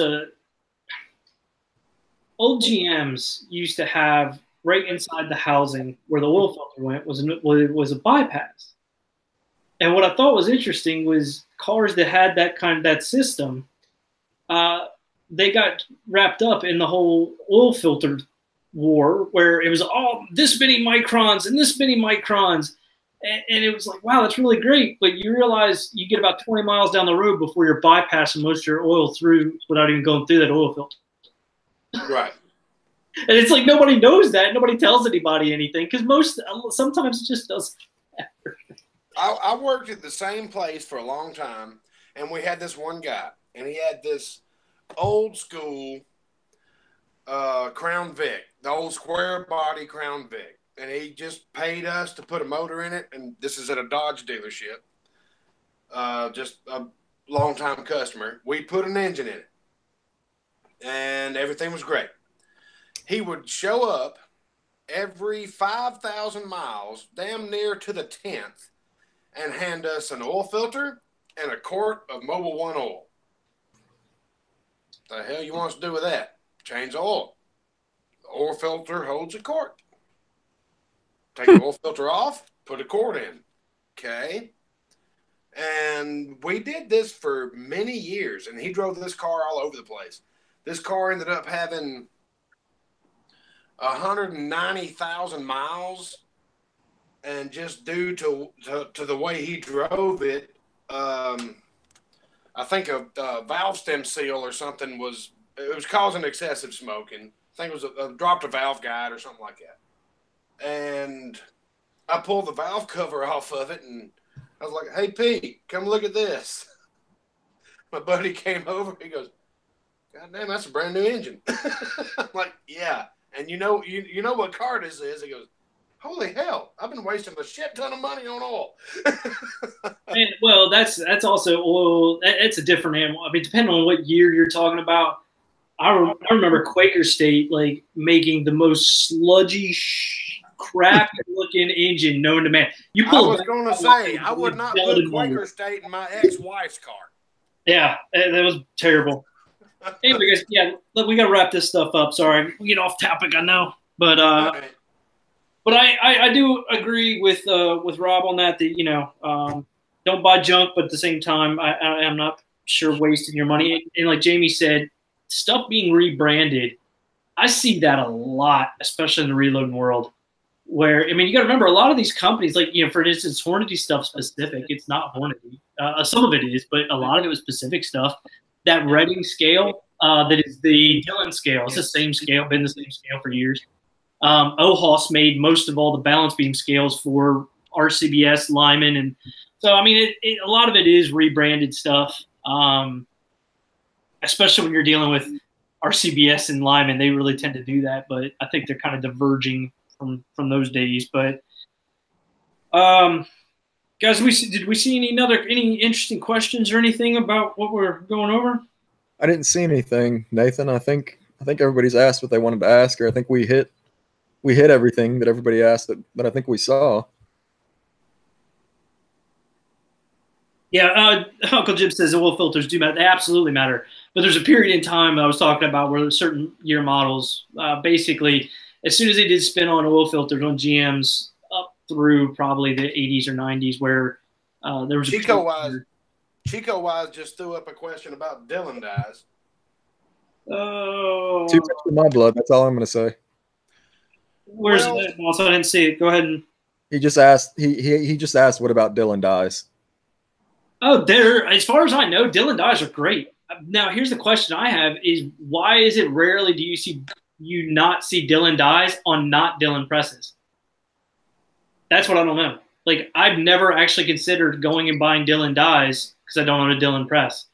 old GMs used to have right inside the housing where the oil filter went was a bypass. And what I thought was interesting was cars that had that system, they got wrapped up in the whole oil filter war, where it was all this many microns and this many microns. And it was like, wow, that's really great. But you realize you get about 20 miles down the road before you're bypassing most of your oil through without even going through that oil filter. Right. And it's like nobody knows that. Nobody tells anybody anything, because sometimes it just doesn't matter. I worked at the same place for a long time, and we had this one guy, and he had this old school Crown Vic, the old square body Crown Vic. And he just paid us to put a motor in it. And this is at a Dodge dealership. Just a long-time customer. We put an engine in it. And everything was great. He would show up every 5,000 miles, damn near to the 10th, and hand us an oil filter and a quart of Mobil 1 oil. The hell you want us to do with that? Change the oil. The oil filter holds a quart. Take the oil filter off, put a quart in. Okay. And we did this for many years, and he drove this car all over the place. This car ended up having 190,000 miles, and just due to the way he drove it, I think a valve stem seal or something was causing excessive smoking. I think it was dropped a valve guide or something like that. And I pulled the valve cover off of it, and I was like, "Hey, Pete, come look at this." My buddy came over. He goes, "God damn, that's a brand new engine." I'm like, "Yeah." And you know what car this is? He goes, "Holy hell, I've been wasting a shit ton of money on oil." And, well, that's also oil. It's a different animal. I mean, depending on what year you're talking about. I remember Quaker State making the most sludgy, crap-looking engine known to man. I was going to say, I would not put Quaker State in my ex-wife's car. Yeah, that was terrible. Anyway, guys, yeah, look, we got to wrap this stuff up. Sorry, we get off topic, I know, but Right. but I do agree with Rob on that. Don't buy junk, but at the same time, I'm not sure wasting your money. And like Jamie said, stuff being rebranded, I see that a lot, especially in the reloading world. Where, I mean, you got to remember, a lot of these companies, like, for instance, Hornady stuff specific, it's not Hornady. Some of it is, but a lot of it was specific stuff. That Reading scale, that is the Dillon scale. It's the same scale, been the same scale for years. OHOS made most of all the balance beam scales for RCBS, Lyman. And so, I mean, a lot of it is rebranded stuff, especially when you're dealing with RCBS and Lyman. They really tend to do that, but I think they're kind of diverging from those days. But Guys, did we see any interesting questions or anything about what we're going over? I didn't see anything, Nathan. I think everybody's asked what they wanted to ask, or I think we hit everything that everybody asked that I think we saw. Yeah, Uncle Jim says the oil filters do matter. They absolutely matter. But there's a period in time I was talking about where certain year models, basically, as soon as they did spin on oil filters on GMs up through probably the 80s or 90s, where there was Chico Wise just threw up a question about Dylan dyes. Oh, Too much in my blood. That's all I'm going to say. Where's that, boss? I didn't see it. Go ahead and. He just asked. He just asked, "What about Dylan dyes?" Oh, as far as I know, Dylan dyes are great. Now, here's the question I have: is why is it rarely do you not see Dylan dyes on not Dylan presses? That's what I don't know. Like, I've never actually considered going and buying Dylan dyes because I don't own a Dylan press.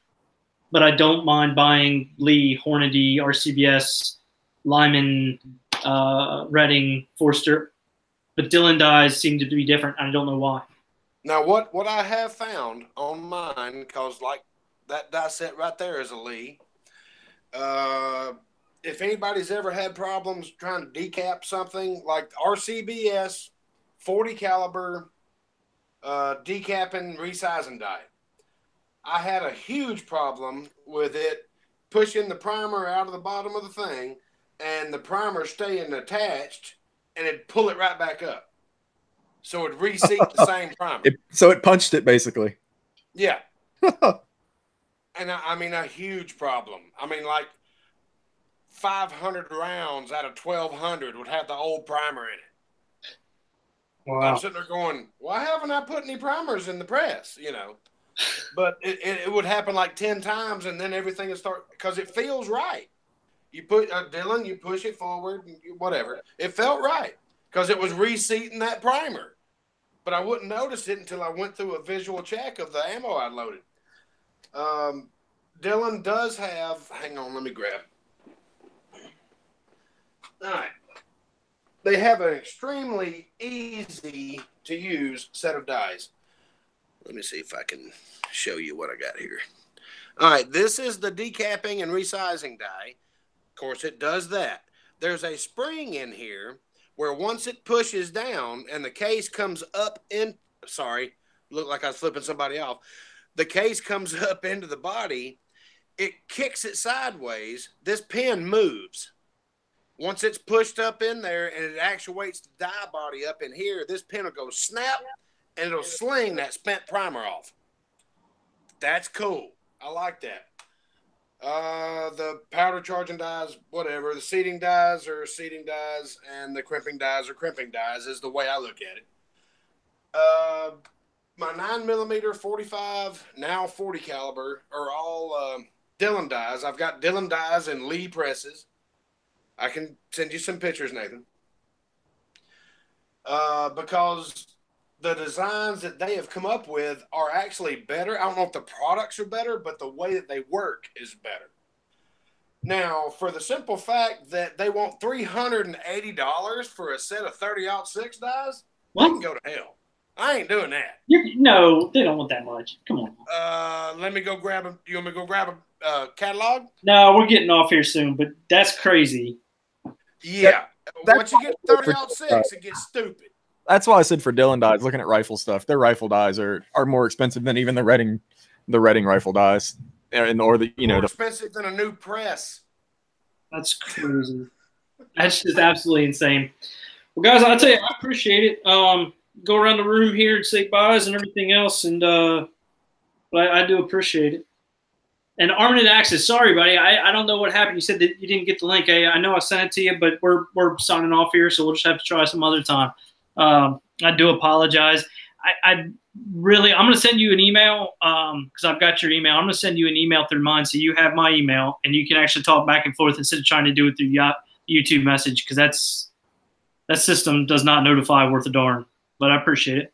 But I don't mind buying Lee, Hornady, RCBS, Lyman, Redding, Forster. But Dylan dyes seem to be different. I don't know why. Now, what I have found on mine, because like that die set right there is a Lee. If anybody's ever had problems trying to decap something like RCBS 40 caliber decapping resizing die, I had a huge problem with it pushing the primer out of the bottom of the thing and the primer staying attached, and it'd pull it right back up. So it reseat the same primer. So it punched it basically. Yeah. And I mean, a huge problem. I mean, like 500 rounds out of 1,200 would have the old primer in it. Wow. I'm sitting there going, why haven't I put any primers in the press? You know, but it would happen like 10 times, and then everything would start, because it feels right. You put Dylan, you push it forward, and whatever. It felt right because it was reseating that primer. But I wouldn't notice it until I went through a visual check of the ammo I loaded. Dylan does have, hang on, let me grab. All right. They have an extremely easy to use set of dies. Let me see if I can show you what I got here. All right, this is the decapping and resizing die. Of course, it does that. There's a spring in here where once it pushes down and the case comes up in, sorry, looked like I was flipping somebody off. The case comes up into the body, it kicks it sideways. This pin moves. Once it's pushed up in there and it actuates the die body up in here, this pin will go snap and it'll sling that spent primer off. That's cool. I like that. The powder charging dies, whatever. The seating dies are seating dies, and the crimping dies are crimping dies, is the way I look at it. My 9mm 45, now 40 caliber, are all Dylan dies. I've got Dylan dies and Lee presses. I can send you some pictures, Nathan. Because the designs that they have come up with are actually better. I don't know if the products are better, but the way that they work is better. Now, for the simple fact that they want $380 for a set of 30-06 dies, they can go to hell. I ain't doing that. No, they don't want that much. Come on. Let me go grab them. You want me to go grab a catalog? No, we're getting off here soon, but that's crazy. Yeah. Once you get 30-06, it gets stupid. That's why I said for Dylan dies, looking at rifle stuff, their rifle dies are more expensive than even the Redding rifle dies, or the more expensive than a new press. That's crazy. That's just absolutely insane. Well, guys, I'll tell you, I appreciate it. Go around the room here and say byes and everything else, and but I do appreciate it. And Armin and Axis, sorry, buddy, I don't know what happened. You said that you didn't get the link. I know I sent it to you, but we're signing off here, so we'll just have to try some other time. I do apologize. I'm going to send you an email because I've got your email. I'm going to send you an email through mine so you have my email and you can actually talk back and forth instead of trying to do it through YouTube message, because that system does not notify worth a darn. But I appreciate it.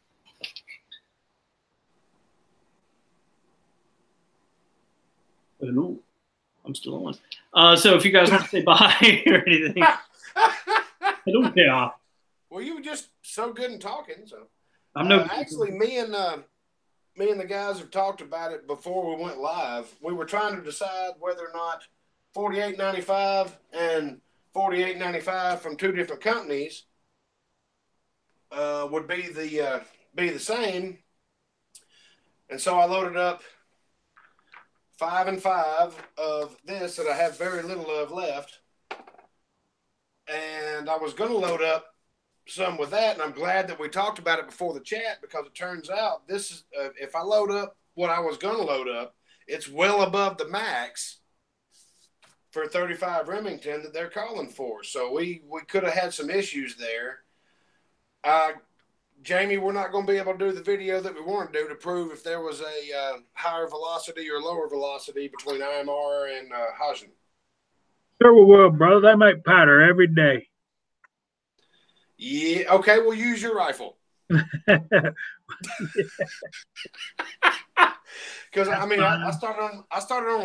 Ooh, I'm still on. So if you guys want to say bye or anything, I don't care. Well, you were just so good in talking. So, I'm no. Actually, me and the guys have talked about it before we went live. We were trying to decide whether or not $48.95 and $48.95 from two different companies would be the same. And so I loaded up 5 and 5 of this that I have very little of left. And I was going to load up some with that, and I'm glad that we talked about it before the chat, because it turns out this is if I load up what I was going to load up, it's well above the max for 35 Remington that they're calling for. So we could have had some issues there. Jamie, we're not going to be able to do the video that we want to do to prove if there was a higher velocity or lower velocity between IMR and Hodgdon. Sure we will, brother. They make powder every day. Yeah. Okay. We'll use your rifle. Because I mean, I started on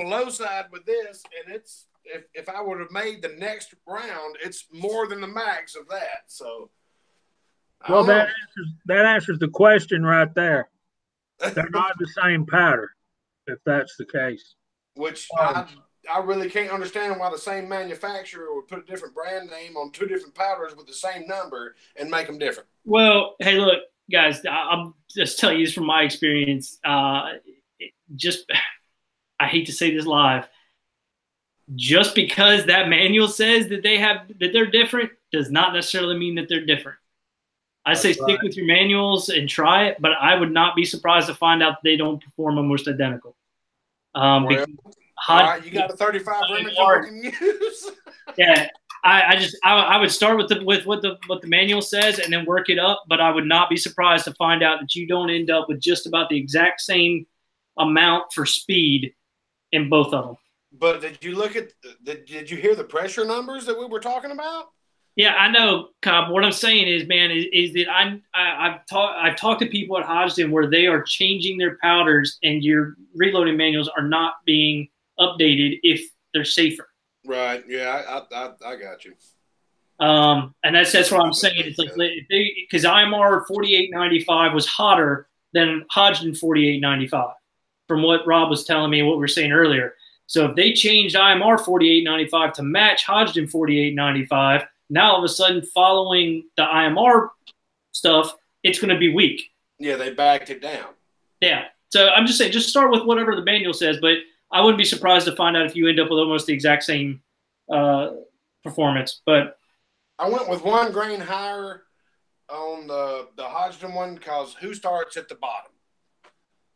the low side with this, and it's if I would have made the next round, it's more than the max of that. So, well, that answers the question right there. They're not the same powder, if that's the case. Which I really can't understand why the same manufacturer would put a different brand name on two different powders with the same number and make them different. Well, hey, look, guys, I'll just tell you this from my experience. I hate to say this live. Just because that manual says that they're different does not necessarily mean that they're different. I say stick with your manuals and try it, but I would not be surprised to find out they don't perform almost identical. All right, you got a 35 Remington we can use. Yeah, I would start with what the manual says and then work it up, but I would not be surprised to find out that you don't end up with just about the exact same amount for speed in both of them. But did you hear the pressure numbers that we were talking about? Yeah, I know, Cobb. What I'm saying is, man, is that I've talked to people at Hodgdon where they are changing their powders and your reloading manuals are not being updated if they're safer. Right. Yeah, I got you. And that's what I'm saying. It's like because IMR 4895 was hotter than Hodgdon 4895, from what Rob was telling me and what we were saying earlier. So if they changed IMR 4895 to match Hodgdon 4895. Now, all of a sudden, following the IMR stuff, it's going to be weak. Yeah, they backed it down. Yeah. So I'm just saying, just start with whatever the manual says, but I wouldn't be surprised to find out if you end up with almost the exact same performance. But I went with 1 grain higher on the Hodgdon one because who starts at the bottom?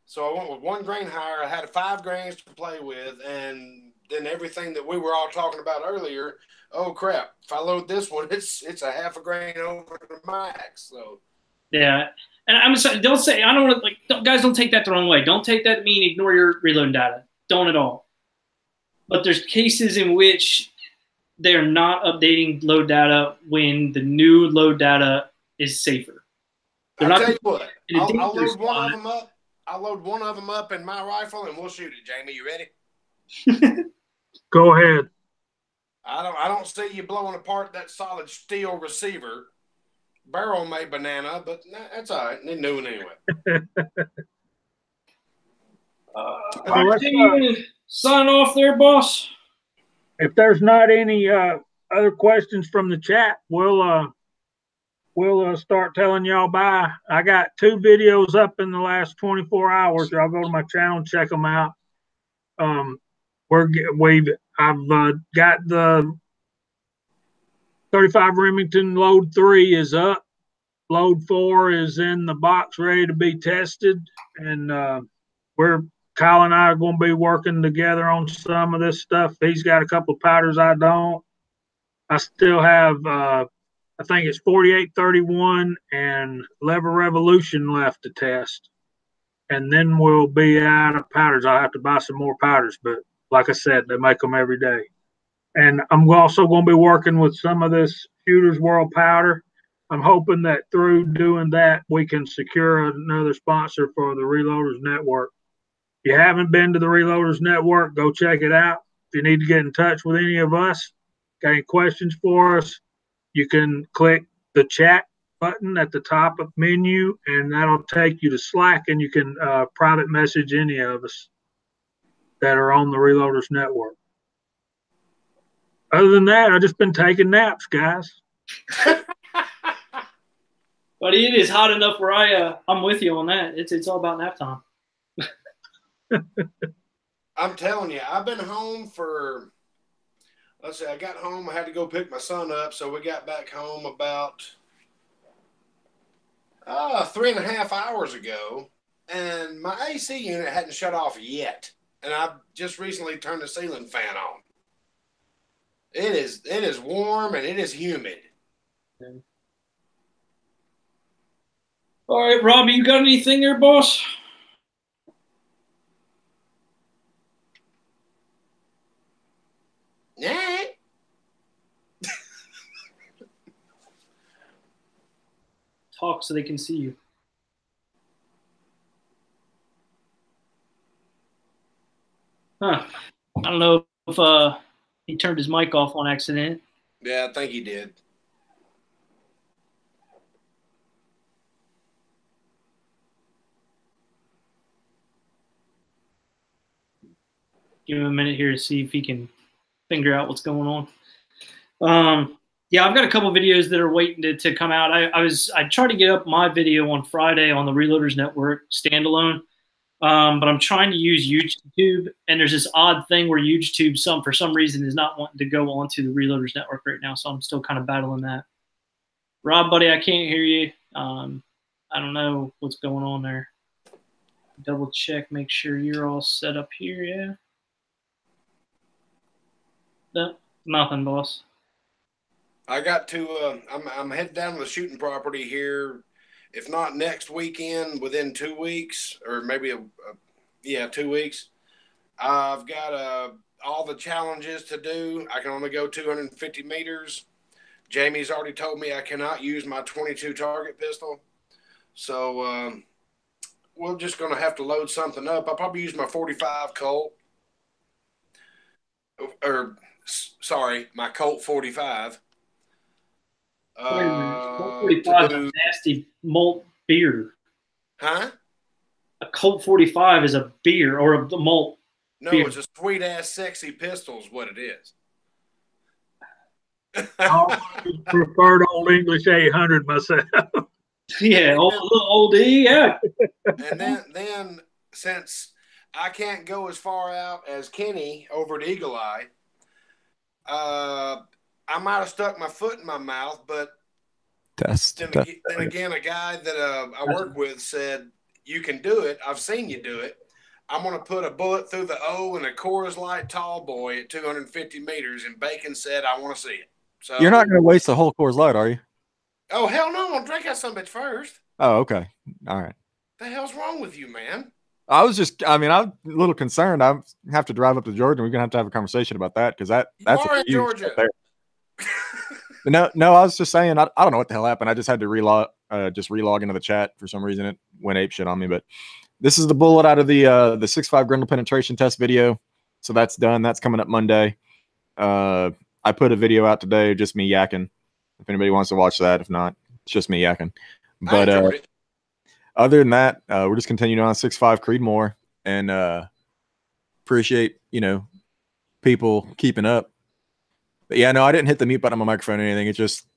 So I went with 1 grain higher. I had 5 grains to play with, and then everything that we were all talking about earlier. Oh crap! If I load this one, it's a half a grain over the max. So yeah, and I'm sorry, don't say I don't want to guys. Don't take that the wrong way. Don't take that to mean ignore your reloading data. Don't at all. But there's cases in which they are not updating load data when the new load data is safer. I'll tell you what. I'll load one of them up. I'll load one of them up in my rifle, and we'll shoot it. Jamie, you ready? Go ahead. I don't see you blowing apart that solid steel receiver. Barrel made banana, but that's all right. They're new anyway. Sign off there, boss. If there's not any other questions from the chat, we'll start telling y'all bye. I got 2 videos up in the last 24 hours. Y'all go to my channel and check them out. I've got the 35 Remington load 3 is up. Load 4 is in the box ready to be tested. And Kyle and I are going to be working together on some of this stuff. He's got a couple of powders I don't. I still have, I think it's 4831 and Lever Revolution left to test. And then we'll be out of powders. I'll have to buy some more powders, but like I said, they make them every day. And I'm also going to be working with some of this Shooters World powder. I'm hoping that through doing that, we can secure another sponsor for the Reloaders Network. If you haven't been to the Reloaders Network, go check it out. If you need to get in touch with any of us, got any questions for us, you can click the chat button at the top of menu, and that'll take you to Slack, and you can private message any of us that are on the Reloaders Network. Other than that, I've just been taking naps, guys. Buddy, it is hot enough where I'm with you on that. It's all about nap time. I'm telling you, I've been home for, let's see, I got home, I had to go pick my son up, so we got back home about 3.5 hours ago, and my AC unit hadn't shut off yet, and I've just recently turned the ceiling fan on. It is warm and it is humid. All right, Robbie, you got anything there, boss? Yeah. Talk so they can see you. Huh. I don't know if he turned his mic off on accident. Yeah, I think he did. Give him a minute here to see if he can figure out what's going on. Yeah, I've got a couple videos that are waiting to come out. I tried to get up my video on Friday on the Reloaders Network standalone, but I'm trying to use YouTube, and there's this odd thing where YouTube, for some reason, is not wanting to go onto the Reloaders Network right now, so I'm still kind of battling that. Rob, buddy, I can't hear you. I don't know what's going on there. Double check, make sure you're all set up here, yeah? No, nothing, boss. I got to, I'm headed down to the shooting property here, if not next weekend, within 2 weeks, or maybe 2 weeks. I've got all the challenges to do. I can only go 250 meters. Jamie's already told me I cannot use my 22 target pistol. So we're just going to have to load something up. I'll probably use my 45 Colt. Or, sorry, my Colt 45. Colt 45 is a nasty malt beer. Huh? A Colt 45 is a beer or a malt No, beer. it's a sweet-ass sexy pistol is what it is. I preferred Old English 800 myself. Yeah, old E, yeah. And then since I can't go as far out as Kenny over at Eagle Eye, I might have stuck my foot in my mouth, but then again, a guy that I work with said, you can do it. I've seen you do it. I'm going to put a bullet through the O in a Coors Light tall boy at 250 meters, and Bacon said, I want to see it. So You're not going to waste the whole Coors Light, are you? Oh, hell no. I'm going to drink that some bitch first. Oh, okay. All right. The hell's wrong with you, man? I'm a little concerned. I have to drive up to Georgia, and we're going to have a conversation about that, because that's in Georgia. Right there. No, I was just saying, I don't know what the hell happened. I just had to relog into the chat for some reason. It went apeshit on me, but this is the bullet out of the 6.5 Grendel penetration test video. So that's done. That's coming up Monday. I put a video out today, just me yakking. If anybody wants to watch that, if not, it's just me yakking. But other than that, we're just continuing on 6.5 Creedmoor, and appreciate people keeping up. But yeah, no, I didn't hit the mute button on my microphone or anything. It's just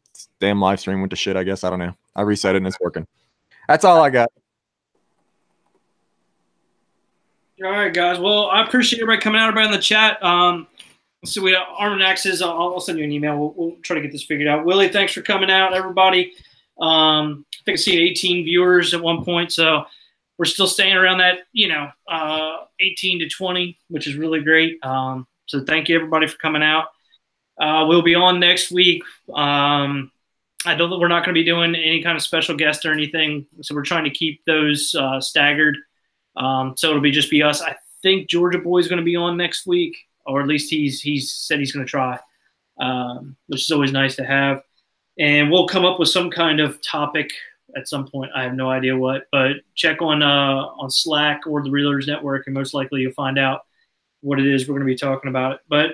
damn live stream went to shit, I guess. I don't know. I reset it and it's working. That's all I got. All right, guys. Well, I appreciate everybody coming out, everybody in the chat. So we have Armored Axes. I'll send you an email. We'll try to get this figured out. Willie, thanks for coming out, everybody. I think I see 18 viewers at one point, so we're still staying around that, 18 to 20, which is really great. So thank you, everybody, for coming out. We'll be on next week. I know that we're not going to be doing any kind of special guest or anything, so we're trying to keep those staggered. So it'll just be us. I think Georgia Boy is going to be on next week, or at least he's said he's going to try, which is always nice to have. And we'll come up with some kind of topic at some point. I have no idea what, but check on Slack or the Reloaders Network, and most likely you'll find out what it is we're going to be talking about. But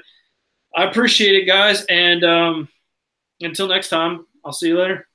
I appreciate it, guys, and until next time, I'll see you later.